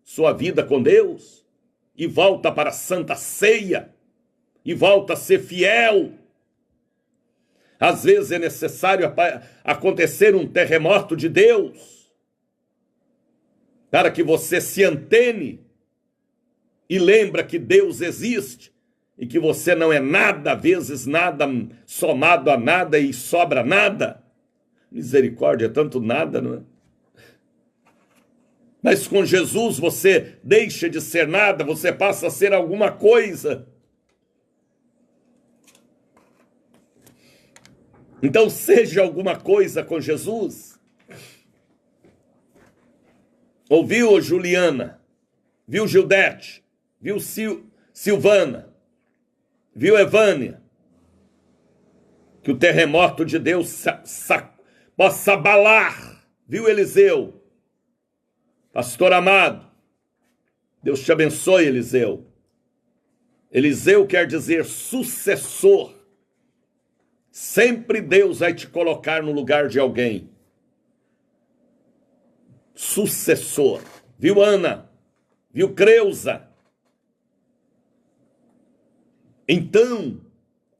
sua vida com Deus e volta para a Santa Ceia e volta a ser fiel. Às vezes é necessário acontecer um terremoto de Deus para que você se antene e lembra que Deus existe e que você não é nada, vezes nada, somado a nada e sobra nada. Misericórdia, é tanto nada, não é? Mas com Jesus você deixa de ser nada, você passa a ser alguma coisa. Então seja alguma coisa com Jesus. Ouviu, Juliana? Viu, Gildete? Viu, Silvana? Viu, Evânia? Que o terremoto de Deus possa abalar. Viu, Eliseu? Pastor amado, Deus te abençoe, Eliseu. Eliseu quer dizer sucessor. Sempre Deus vai te colocar no lugar de alguém. Sucessor. Viu, Ana? Viu, Creuza? Então,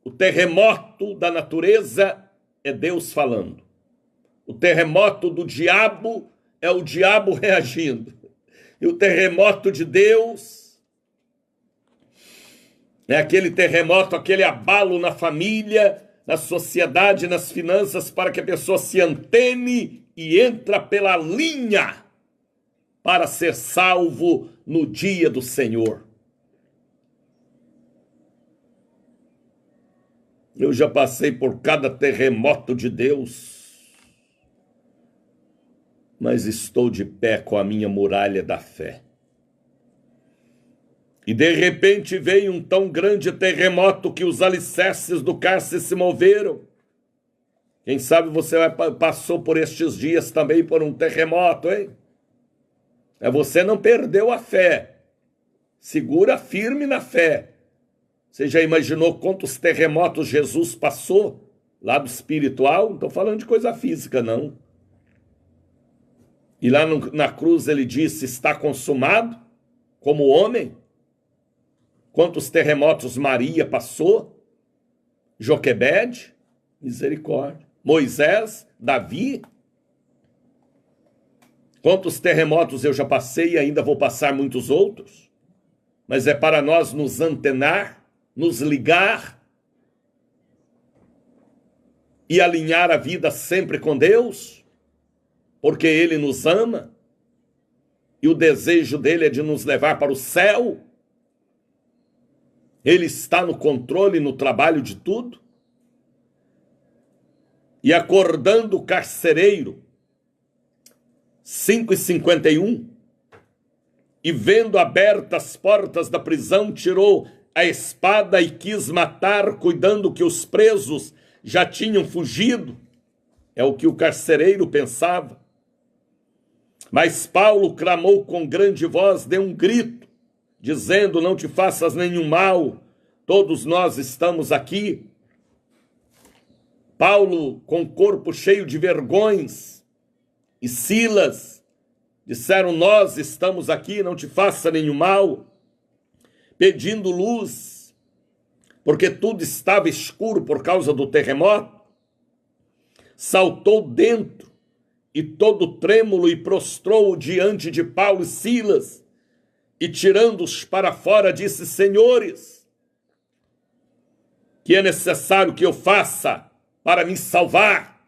o terremoto da natureza é Deus falando. O terremoto do diabo é o diabo reagindo. E o terremoto de Deus é aquele terremoto, aquele abalo na família, na sociedade, nas finanças, para que a pessoa se antene e entra pela linha para ser salvo no dia do Senhor. Eu já passei por cada terremoto de Deus, mas estou de pé com a minha muralha da fé. E de repente veio um tão grande terremoto que os alicerces do cárcere se moveram. Quem sabe você passou por estes dias também por um terremoto, hein? Você não perdeu a fé. Segura firme na fé. Você já imaginou quantos terremotos Jesus passou? Lado espiritual? Não estou falando de coisa física, não. E lá na cruz ele disse, está consumado, como homem. Quantos terremotos Maria passou? Joquebede, misericórdia. Moisés, Davi. Quantos terremotos eu já passei e ainda vou passar muitos outros. Mas é para nós nos antenar, nos ligar e alinhar a vida sempre com Deus, porque Ele nos ama e o desejo dele é de nos levar para o céu. Ele está no controle, no trabalho de tudo. E acordando o carcereiro, 5h51, e vendo abertas as portas da prisão, tirou a espada e quis matar, cuidando que os presos já tinham fugido. É o que o carcereiro pensava. Mas Paulo clamou com grande voz, deu um grito, dizendo, não te faças nenhum mal, todos nós estamos aqui. Paulo, com o corpo cheio de vergões, e Silas disseram, nós estamos aqui, não te faça nenhum mal, pedindo luz, porque tudo estava escuro por causa do terremoto. Saltou dentro, e todo trêmulo, e prostrou diante de Paulo e Silas, e tirando-os para fora, disse, senhores, que é necessário que eu faça para me salvar?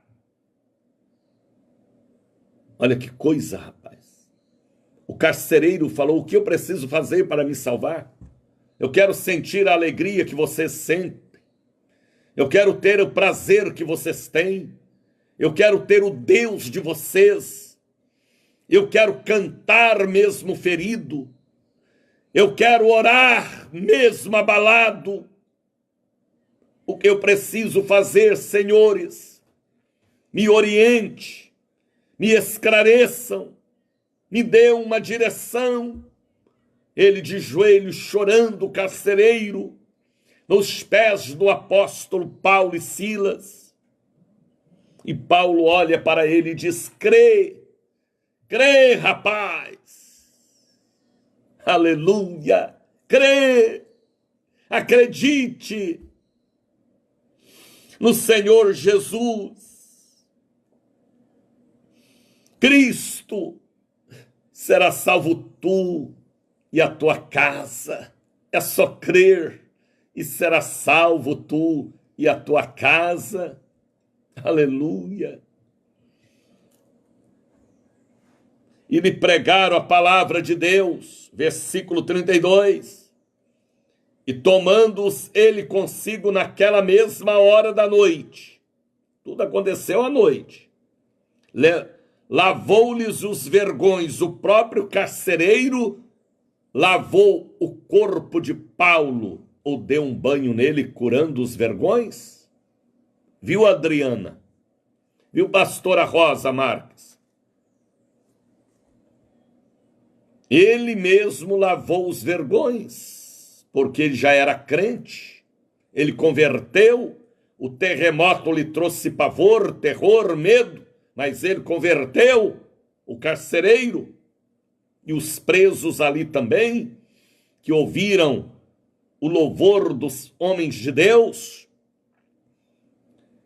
Olha que coisa, rapaz. O carcereiro falou, o que eu preciso fazer para me salvar? Eu quero sentir a alegria que vocês sentem. Eu quero ter o prazer que vocês têm. Eu quero ter o Deus de vocês. Eu quero cantar mesmo ferido. Eu quero orar mesmo abalado. O que eu preciso fazer, senhores? Me oriente, me esclareçam, me dê uma direção. Ele de joelhos chorando, o carcereiro, nos pés do apóstolo Paulo e Silas. E Paulo olha para ele e diz, crê, crê, rapaz. Aleluia, crê, acredite no Senhor Jesus. Cristo será salvo tu e a tua casa. É só crer e será salvo tu e a tua casa. Aleluia. E lhe pregaram a palavra de Deus, versículo 32. E tomando-os ele consigo naquela mesma hora da noite. Tudo aconteceu à noite. lavou-lhes os vergões. O próprio carcereiro lavou o corpo de Paulo, ou deu um banho nele, curando os vergões? Viu, Adriana? Viu, pastora Rosa Marques? Ele mesmo lavou os vergões, porque ele já era crente, ele converteu, o terremoto lhe trouxe pavor, terror, medo, mas ele converteu, o carcereiro, e os presos ali também, que ouviram o louvor dos homens de Deus,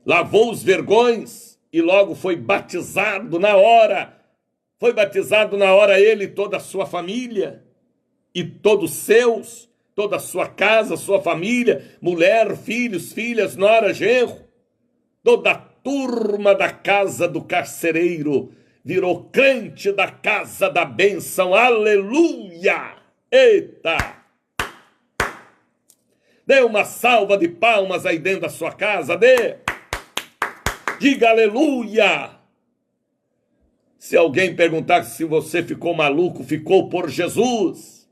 lavou os vergões e logo foi batizado na hora. Foi batizado na hora ele e toda a sua família, e todos os seus, toda a sua casa, sua família, mulher, filhos, filhas, nora, genro, toda a turma da casa do carcereiro virou crente da casa da bênção. Aleluia! Eita! Dê uma salva de palmas aí dentro da sua casa, dê! Diga aleluia! Se alguém perguntar se você ficou maluco, ficou por Jesus.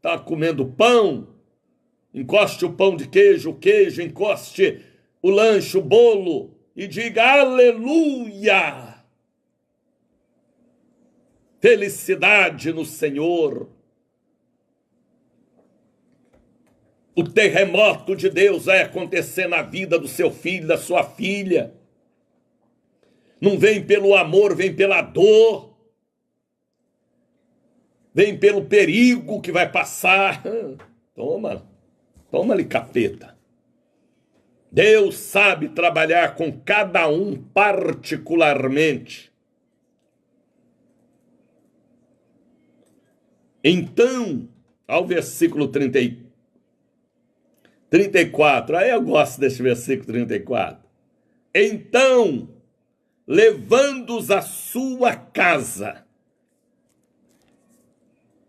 Tá comendo pão, encoste o pão de queijo, o queijo, encoste o lanche, o bolo, e diga aleluia! Felicidade no Senhor. O terremoto de Deus vai acontecer na vida do seu filho, da sua filha. Não vem pelo amor, vem pela dor. Vem pelo perigo que vai passar. Toma-lhe, capeta. Deus sabe trabalhar com cada um particularmente. Então, ao versículo 34, aí eu gosto desse versículo 34. Então, levando-os à sua casa.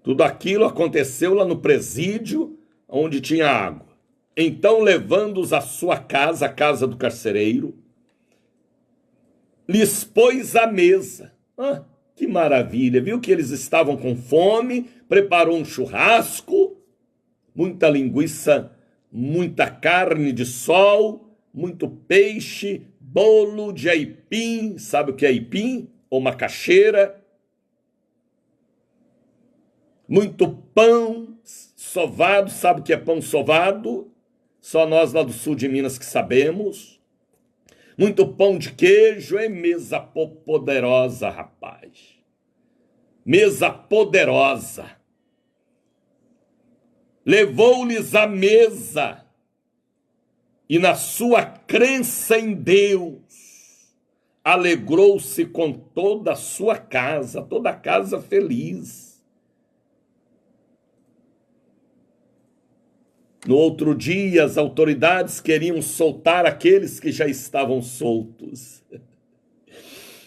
Tudo aquilo aconteceu lá no presídio, onde tinha água. Então, levando-os à sua casa, a casa do carcereiro, lhes pôs à mesa. Que maravilha, viu que eles estavam com fome, preparou um churrasco, muita linguiça, muita carne de sol, muito peixe, bolo de aipim, sabe o que é aipim? Ou macaxeira. Muito pão sovado, sabe o que é pão sovado? Só nós lá do sul de Minas que sabemos. Muito pão de queijo, é mesa poderosa, rapaz. Mesa poderosa. Levou-lhes a mesa, e na sua crença em Deus, alegrou-se com toda a sua casa, toda a casa feliz. No outro dia, as autoridades queriam soltar aqueles que já estavam soltos.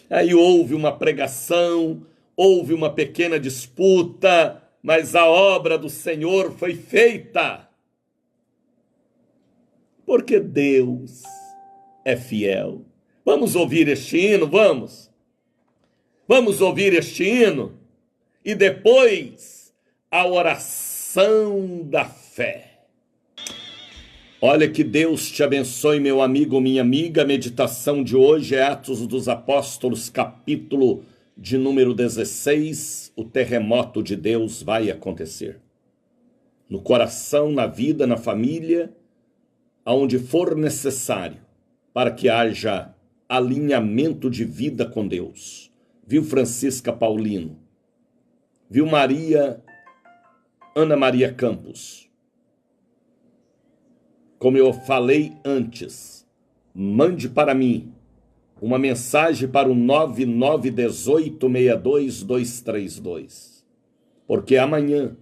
Aí houve uma pregação, houve uma pequena disputa, mas a obra do Senhor foi feita. Porque Deus é fiel. Vamos ouvir este hino, vamos? Vamos ouvir este hino e depois a oração da fé. Olha, que Deus te abençoe, meu amigo, minha amiga. A meditação de hoje é Atos dos Apóstolos, capítulo de número 16. O terremoto de Deus vai acontecer. No coração, na vida, na família, aonde for necessário, para que haja alinhamento de vida com Deus. Viu Francisca Paulino? Viu Ana Maria Campos? Como eu falei antes, mande para mim uma mensagem para o 9918622232. Porque amanhã,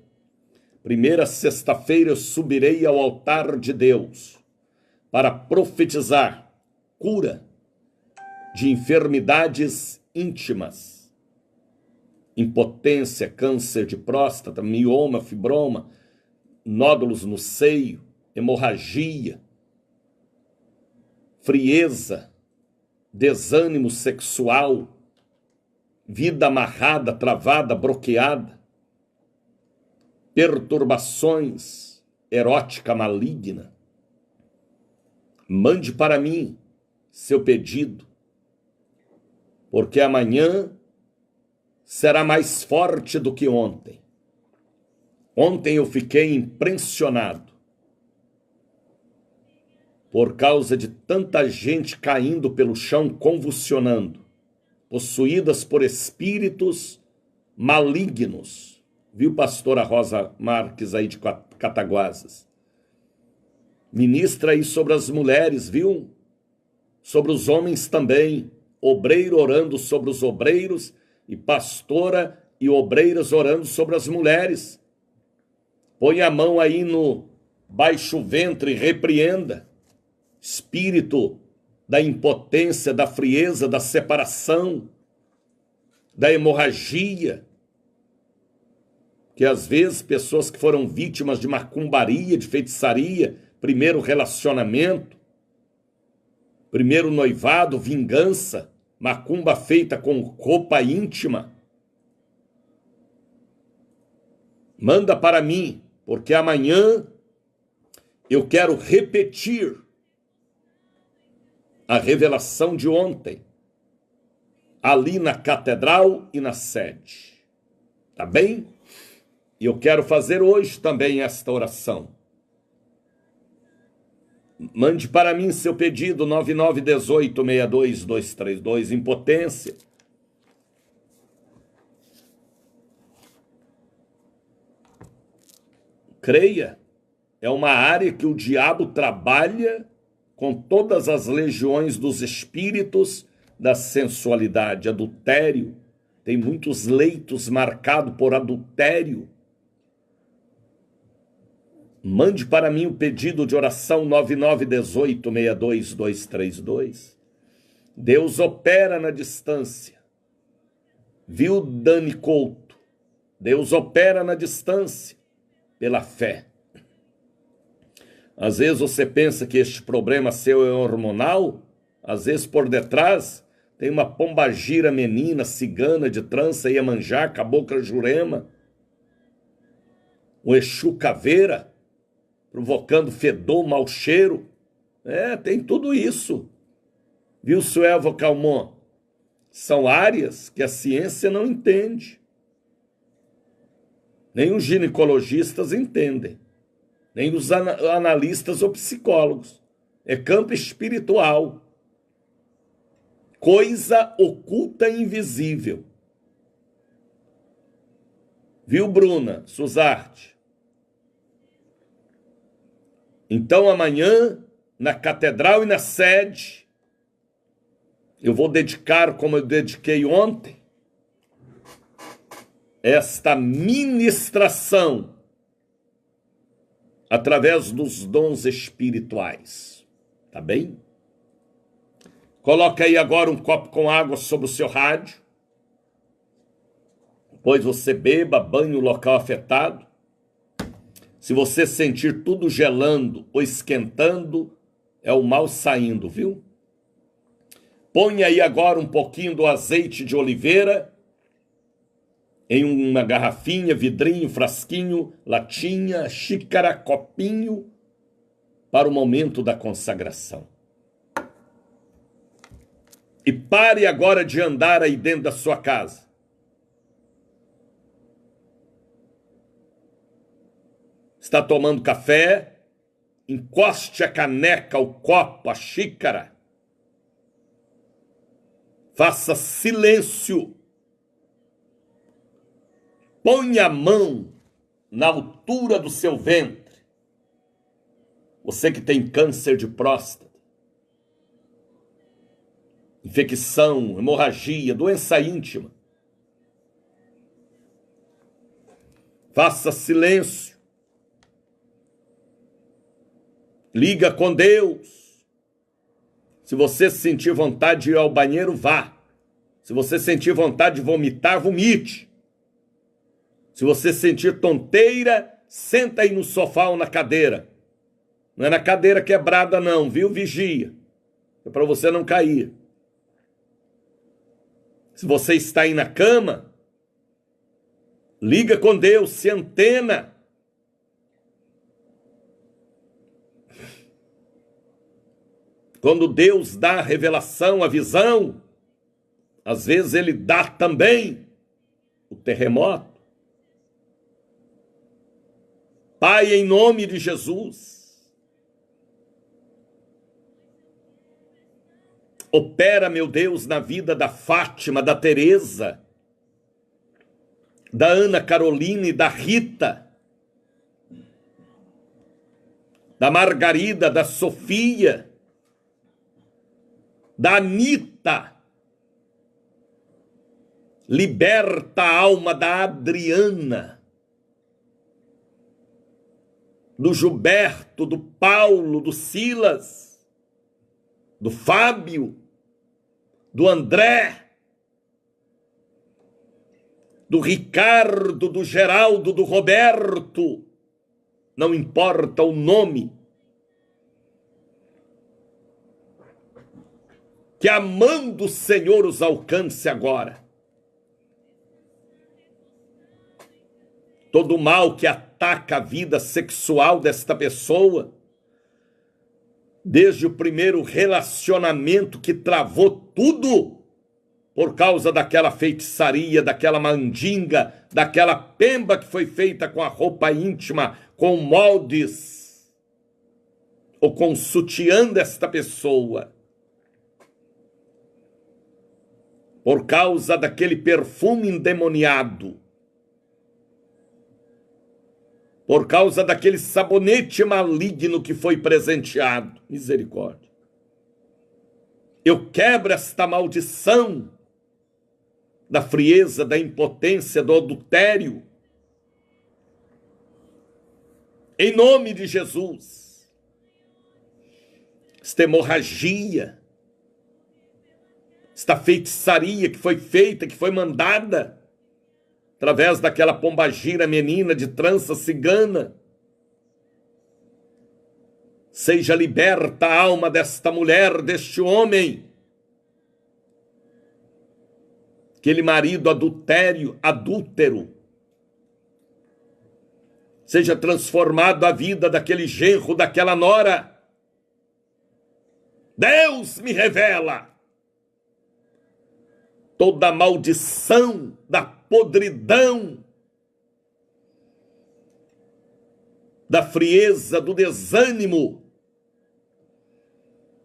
primeira sexta-feira, eu subirei ao altar de Deus para profetizar cura de enfermidades íntimas, impotência, câncer de próstata, mioma, fibroma, nódulos no seio, hemorragia, frieza, desânimo sexual, vida amarrada, travada, bloqueada, perturbações erótica maligna, mande para mim seu pedido, porque amanhã será mais forte do que ontem. Ontem eu fiquei impressionado por causa de tanta gente caindo pelo chão, convulsionando, possuídas por espíritos malignos. Viu, pastora Rosa Marques aí de Cataguasas? Ministra aí sobre as mulheres, viu? Sobre os homens também. Obreiro orando sobre os obreiros e pastora e obreiras orando sobre as mulheres. Põe a mão aí no baixo ventre e repreenda. Espírito da impotência, da frieza, da separação, da hemorragia, que às vezes pessoas que foram vítimas de macumbaria, de feitiçaria, primeiro relacionamento, primeiro noivado, vingança, macumba feita com roupa íntima, manda para mim, porque amanhã eu quero repetir a revelação de ontem, ali na catedral e na sede. Tá bem? E eu quero fazer hoje também esta oração. Mande para mim seu pedido, 9918-62232, impotência. Creia, é uma área que o diabo trabalha com todas as legiões dos espíritos da sensualidade, adultério. Tem muitos leitos marcados por adultério. Mande para mim o pedido de oração 9918-62232. Deus opera na distância. Viu, Dani Couto? Deus opera na distância pela fé. Às vezes você pensa que este problema seu é hormonal, às vezes por detrás tem uma pombagira menina, cigana de trança, Iemanjá, cabocla Jurema, um Exu caveira, provocando fedor, mau cheiro. Tem tudo isso. Viu, Suelva Calmon? São áreas que a ciência não entende. Nem os ginecologistas entendem. Nem os analistas ou psicólogos. É campo espiritual. Coisa oculta e invisível. Viu, Bruna Suzarte? Então amanhã, na catedral e na sede, eu vou dedicar, como eu dediquei ontem, esta ministração através dos dons espirituais. Tá bem? Coloca aí agora um copo com água sobre o seu rádio. Depois você beba, banhe o local afetado. Se você sentir tudo gelando ou esquentando, é o mal saindo, viu? Põe aí agora um pouquinho do azeite de oliveira em uma garrafinha, vidrinho, frasquinho, latinha, xícara, copinho, para o momento da consagração. E pare agora de andar aí dentro da sua casa. Está tomando café? Encoste a caneca, o copo, a xícara. Faça silêncio. Põe a mão na altura do seu ventre. Você que tem câncer de próstata, infecção, hemorragia, doença íntima. Faça silêncio. Liga com Deus. Se você sentir vontade de ir ao banheiro, vá. Se você sentir vontade de vomitar, vomite. Se você sentir tonteira, senta aí no sofá ou na cadeira. Não é na cadeira quebrada não, viu? Vigia. É para você não cair. Se você está aí na cama, liga com Deus, se antena. Quando Deus dá a revelação, a visão, às vezes Ele dá também o terremoto. Pai, em nome de Jesus, opera, meu Deus, na vida da Fátima, da Teresa, da Ana Carolina e da Rita, da Margarida, da Sofia, da Anita. Liberta a alma da Adriana, do Gilberto, do Paulo, do Silas, do Fábio, do André, do Ricardo, do Geraldo, do Roberto, não importa o nome. Que a mão do Senhor os alcance agora. Todo mal que ataca a vida sexual desta pessoa, desde o primeiro relacionamento que travou tudo, por causa daquela feitiçaria, daquela mandinga, daquela pemba que foi feita com a roupa íntima, com moldes, ou com o sutiã desta pessoa, por causa daquele perfume endemoniado, por causa daquele sabonete maligno que foi presenteado. Misericórdia. Eu quebro esta maldição da frieza, da impotência, do adultério, em nome de Jesus. Esta hemorragia, esta feitiçaria que foi feita, que foi mandada através daquela pombagira menina de trança cigana, seja liberta a alma desta mulher, deste homem, aquele marido adúltero, seja transformado a vida daquele genro, daquela nora. Deus me revela toda a maldição da podridão, da frieza, do desânimo,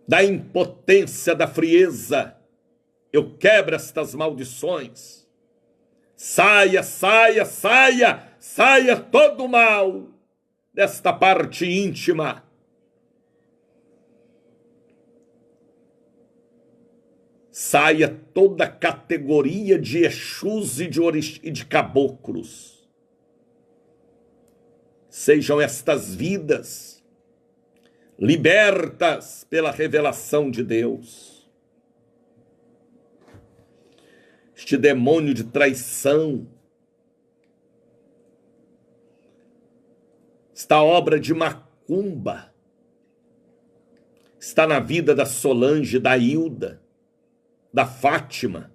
da impotência, da frieza. Eu quebro estas maldições. Saia, saia, saia, saia todo o mal desta parte íntima. Saia toda a categoria de Exus e de caboclos. Sejam estas vidas libertas pela revelação de Deus. Este demônio de traição, esta obra de macumba, está na vida da Solange, da Hilda, da Fátima,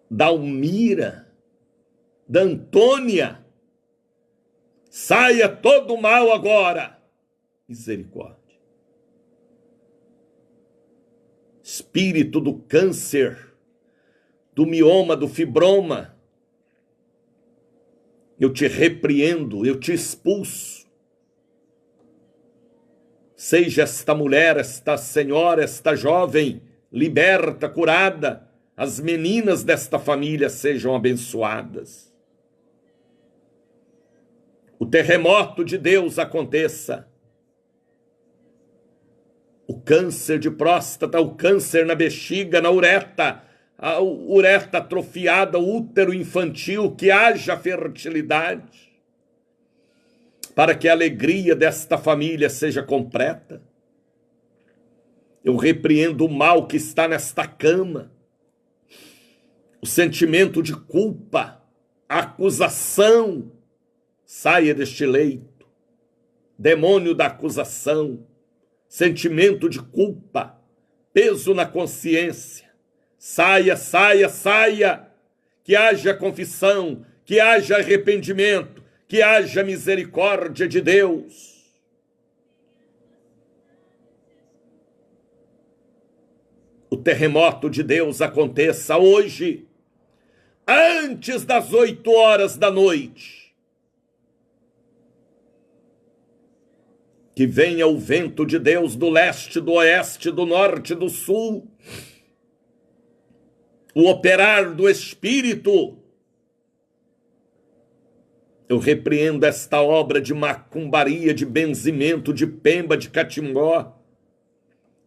da Almira, da Antônia. Saia todo o mal agora. Misericórdia. Espírito do câncer, do mioma, do fibroma, eu te repreendo, eu te expulso. Seja esta mulher, esta senhora, esta jovem liberta, curada, as meninas desta família sejam abençoadas. O terremoto de Deus aconteça. O câncer de próstata, o câncer na bexiga, na uretra, a uretra atrofiada, o útero infantil, que haja fertilidade, para que a alegria desta família seja completa. Eu repreendo o mal que está nesta cama, o sentimento de culpa, a acusação, saia deste leito. Demônio da acusação, sentimento de culpa, peso na consciência, Saia, saia, saia. Que haja confissão, que haja arrependimento, que haja misericórdia de Deus. O terremoto de Deus aconteça hoje, antes das 8 horas da noite. Que venha o vento de Deus do leste, do oeste, do norte, do sul. O operar do Espírito. Eu repreendo esta obra de macumbaria, de benzimento, de pemba, de catimbó,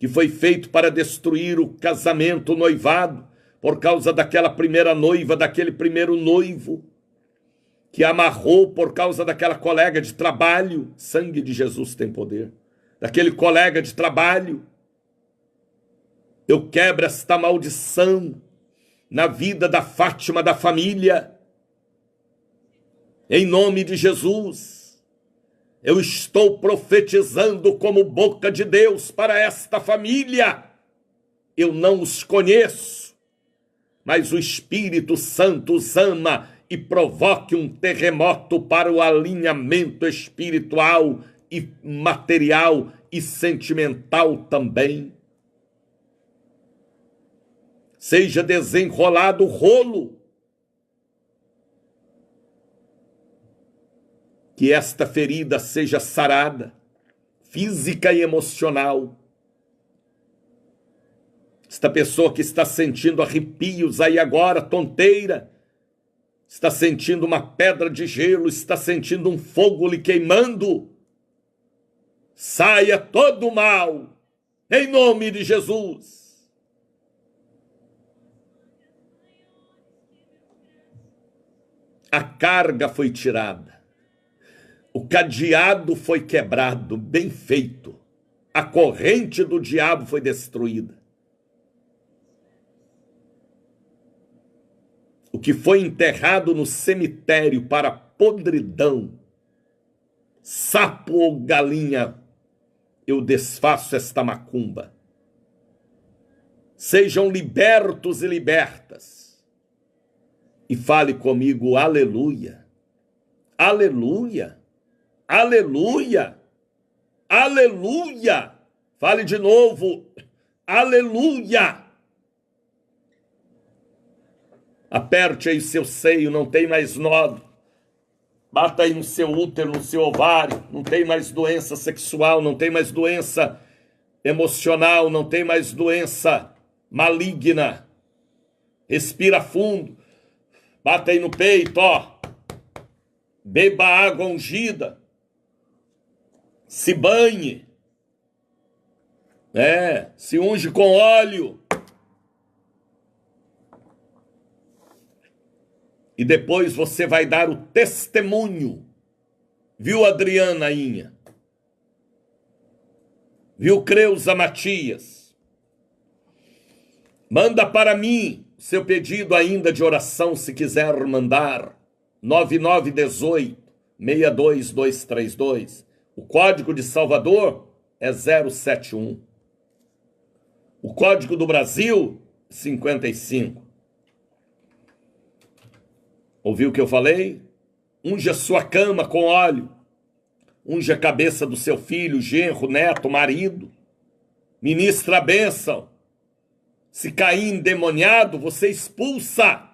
que foi feito para destruir o casamento, o noivado, por causa daquela primeira noiva, daquele primeiro noivo, que amarrou por causa daquela colega de trabalho. Sangue de Jesus tem poder. Daquele colega de trabalho. Eu quebro esta maldição na vida da Fátima, da família. Em nome de Jesus. Eu estou profetizando como boca de Deus para esta família. Eu não os conheço, mas o Espírito Santo os ama e provoque um terremoto para o alinhamento espiritual e material e sentimental também. Seja desenrolado o rolo. Que esta ferida seja sarada, física e emocional. Esta pessoa que está sentindo arrepios aí agora, tonteira, está sentindo uma pedra de gelo, está sentindo um fogo lhe queimando. Saia todo o mal, em nome de Jesus. A carga foi tirada. O cadeado foi quebrado, bem feito. A corrente do diabo foi destruída. O que foi enterrado no cemitério para podridão, sapo ou galinha, eu desfaço esta macumba. Sejam libertos e libertas. E fale comigo, aleluia, aleluia. Aleluia, aleluia. Fale de novo, aleluia. Aperte aí seu seio, não tem mais nódulo. Bata aí no seu útero, no seu ovário. Não tem mais doença sexual, não tem mais doença emocional, não tem mais doença maligna. Respira fundo. Bata aí no peito, ó. Beba água ungida. Se banhe, se unge com óleo. E depois você vai dar o testemunho. Viu, Adriana Inha? Viu, Creuza Matias? Manda para mim seu pedido ainda de oração, se quiser mandar. 9918-62232. O código de Salvador é 071. O código do Brasil, 55. Ouviu o que eu falei? Unge a sua cama com óleo. Unge a cabeça do seu filho, genro, neto, marido. Ministra a bênção. Se cair endemoniado, você expulsa.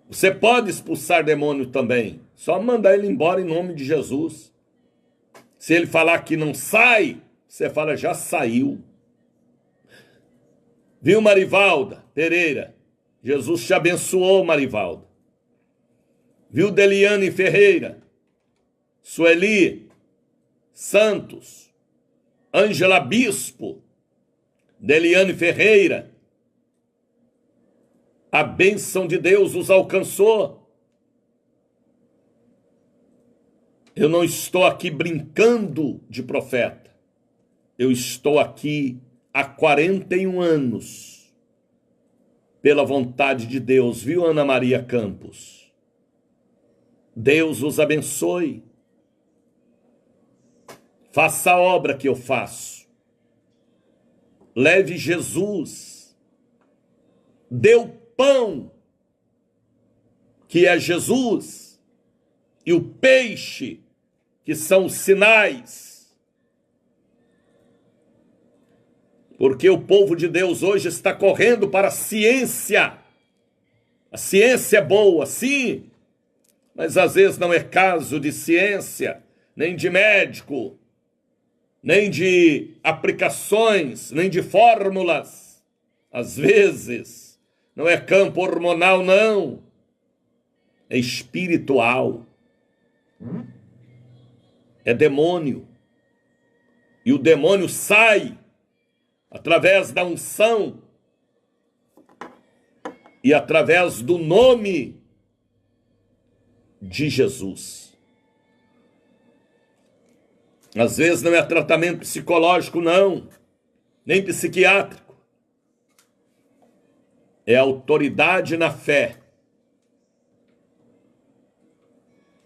Você pode expulsar demônio também. Só mandar ele embora em nome de Jesus. Se ele falar que não sai, você fala, já saiu. Viu, Marivalda Pereira? Jesus te abençoou, Marivalda. Viu, Deliane Ferreira? Sueli Santos? Ângela Bispo? Deliane Ferreira? A bênção de Deus os alcançou. Eu não estou aqui brincando de profeta. Eu estou aqui há 41 anos. Pela vontade de Deus, viu, Ana Maria Campos? Deus os abençoe. Faça a obra que eu faço. leve Jesus, dê o pão, que é Jesus, e o peixe, que são os sinais. Porque o povo de Deus hoje está correndo para a ciência. A ciência é boa, sim, mas às vezes não é caso de ciência, nem de médico, nem de aplicações, nem de fórmulas. Às vezes não é campo hormonal, não. É espiritual. É demônio. E o demônio sai através da unção e através do nome de Jesus. Às vezes não é tratamento psicológico, não, nem psiquiátrico. É autoridade na fé.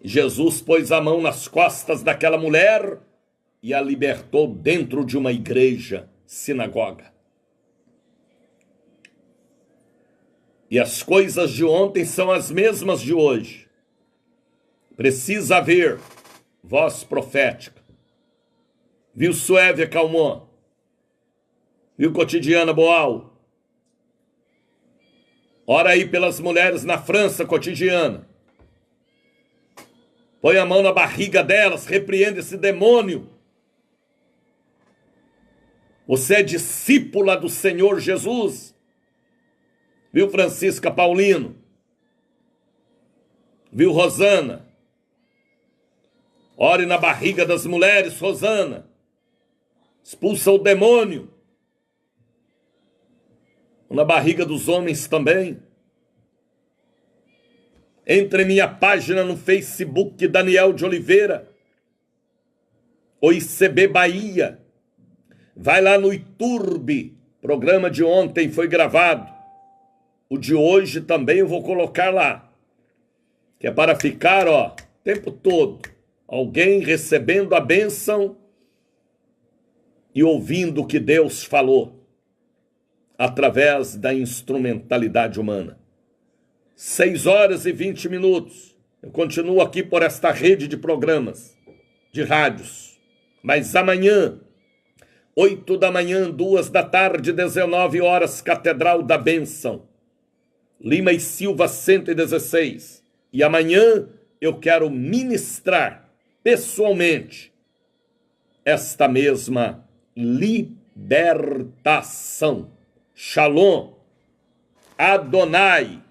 Jesus pôs a mão nas costas daquela mulher e a libertou dentro de uma igreja, sinagoga. E as coisas de ontem são as mesmas de hoje. Precisa haver voz profética. Viu Suévia Calmon? Viu Cotidiana Boal? Ora aí pelas mulheres na França, Cotidiana. Põe a mão na barriga delas, repreende esse demônio. Você é discípula do Senhor Jesus. Viu Francisca Paulino? Viu Rosana? Ore na barriga das mulheres, Rosana. Expulsa o demônio. Na barriga dos homens também. Entre em minha página no Facebook, Daniel de Oliveira, o ICB Bahia. Vai lá no YouTube, programa de ontem foi gravado. O de hoje também eu vou colocar lá. Que é para ficar, o tempo todo, alguém recebendo a bênção e ouvindo o que Deus falou, através da instrumentalidade humana. 6h20. Eu continuo aqui por esta rede de programas, de rádios. Mas amanhã, 8h, 2h, 19h, Catedral da Bênção, Lima e Silva 116. E amanhã eu quero ministrar pessoalmente esta mesma libertação. Shalom, Adonai.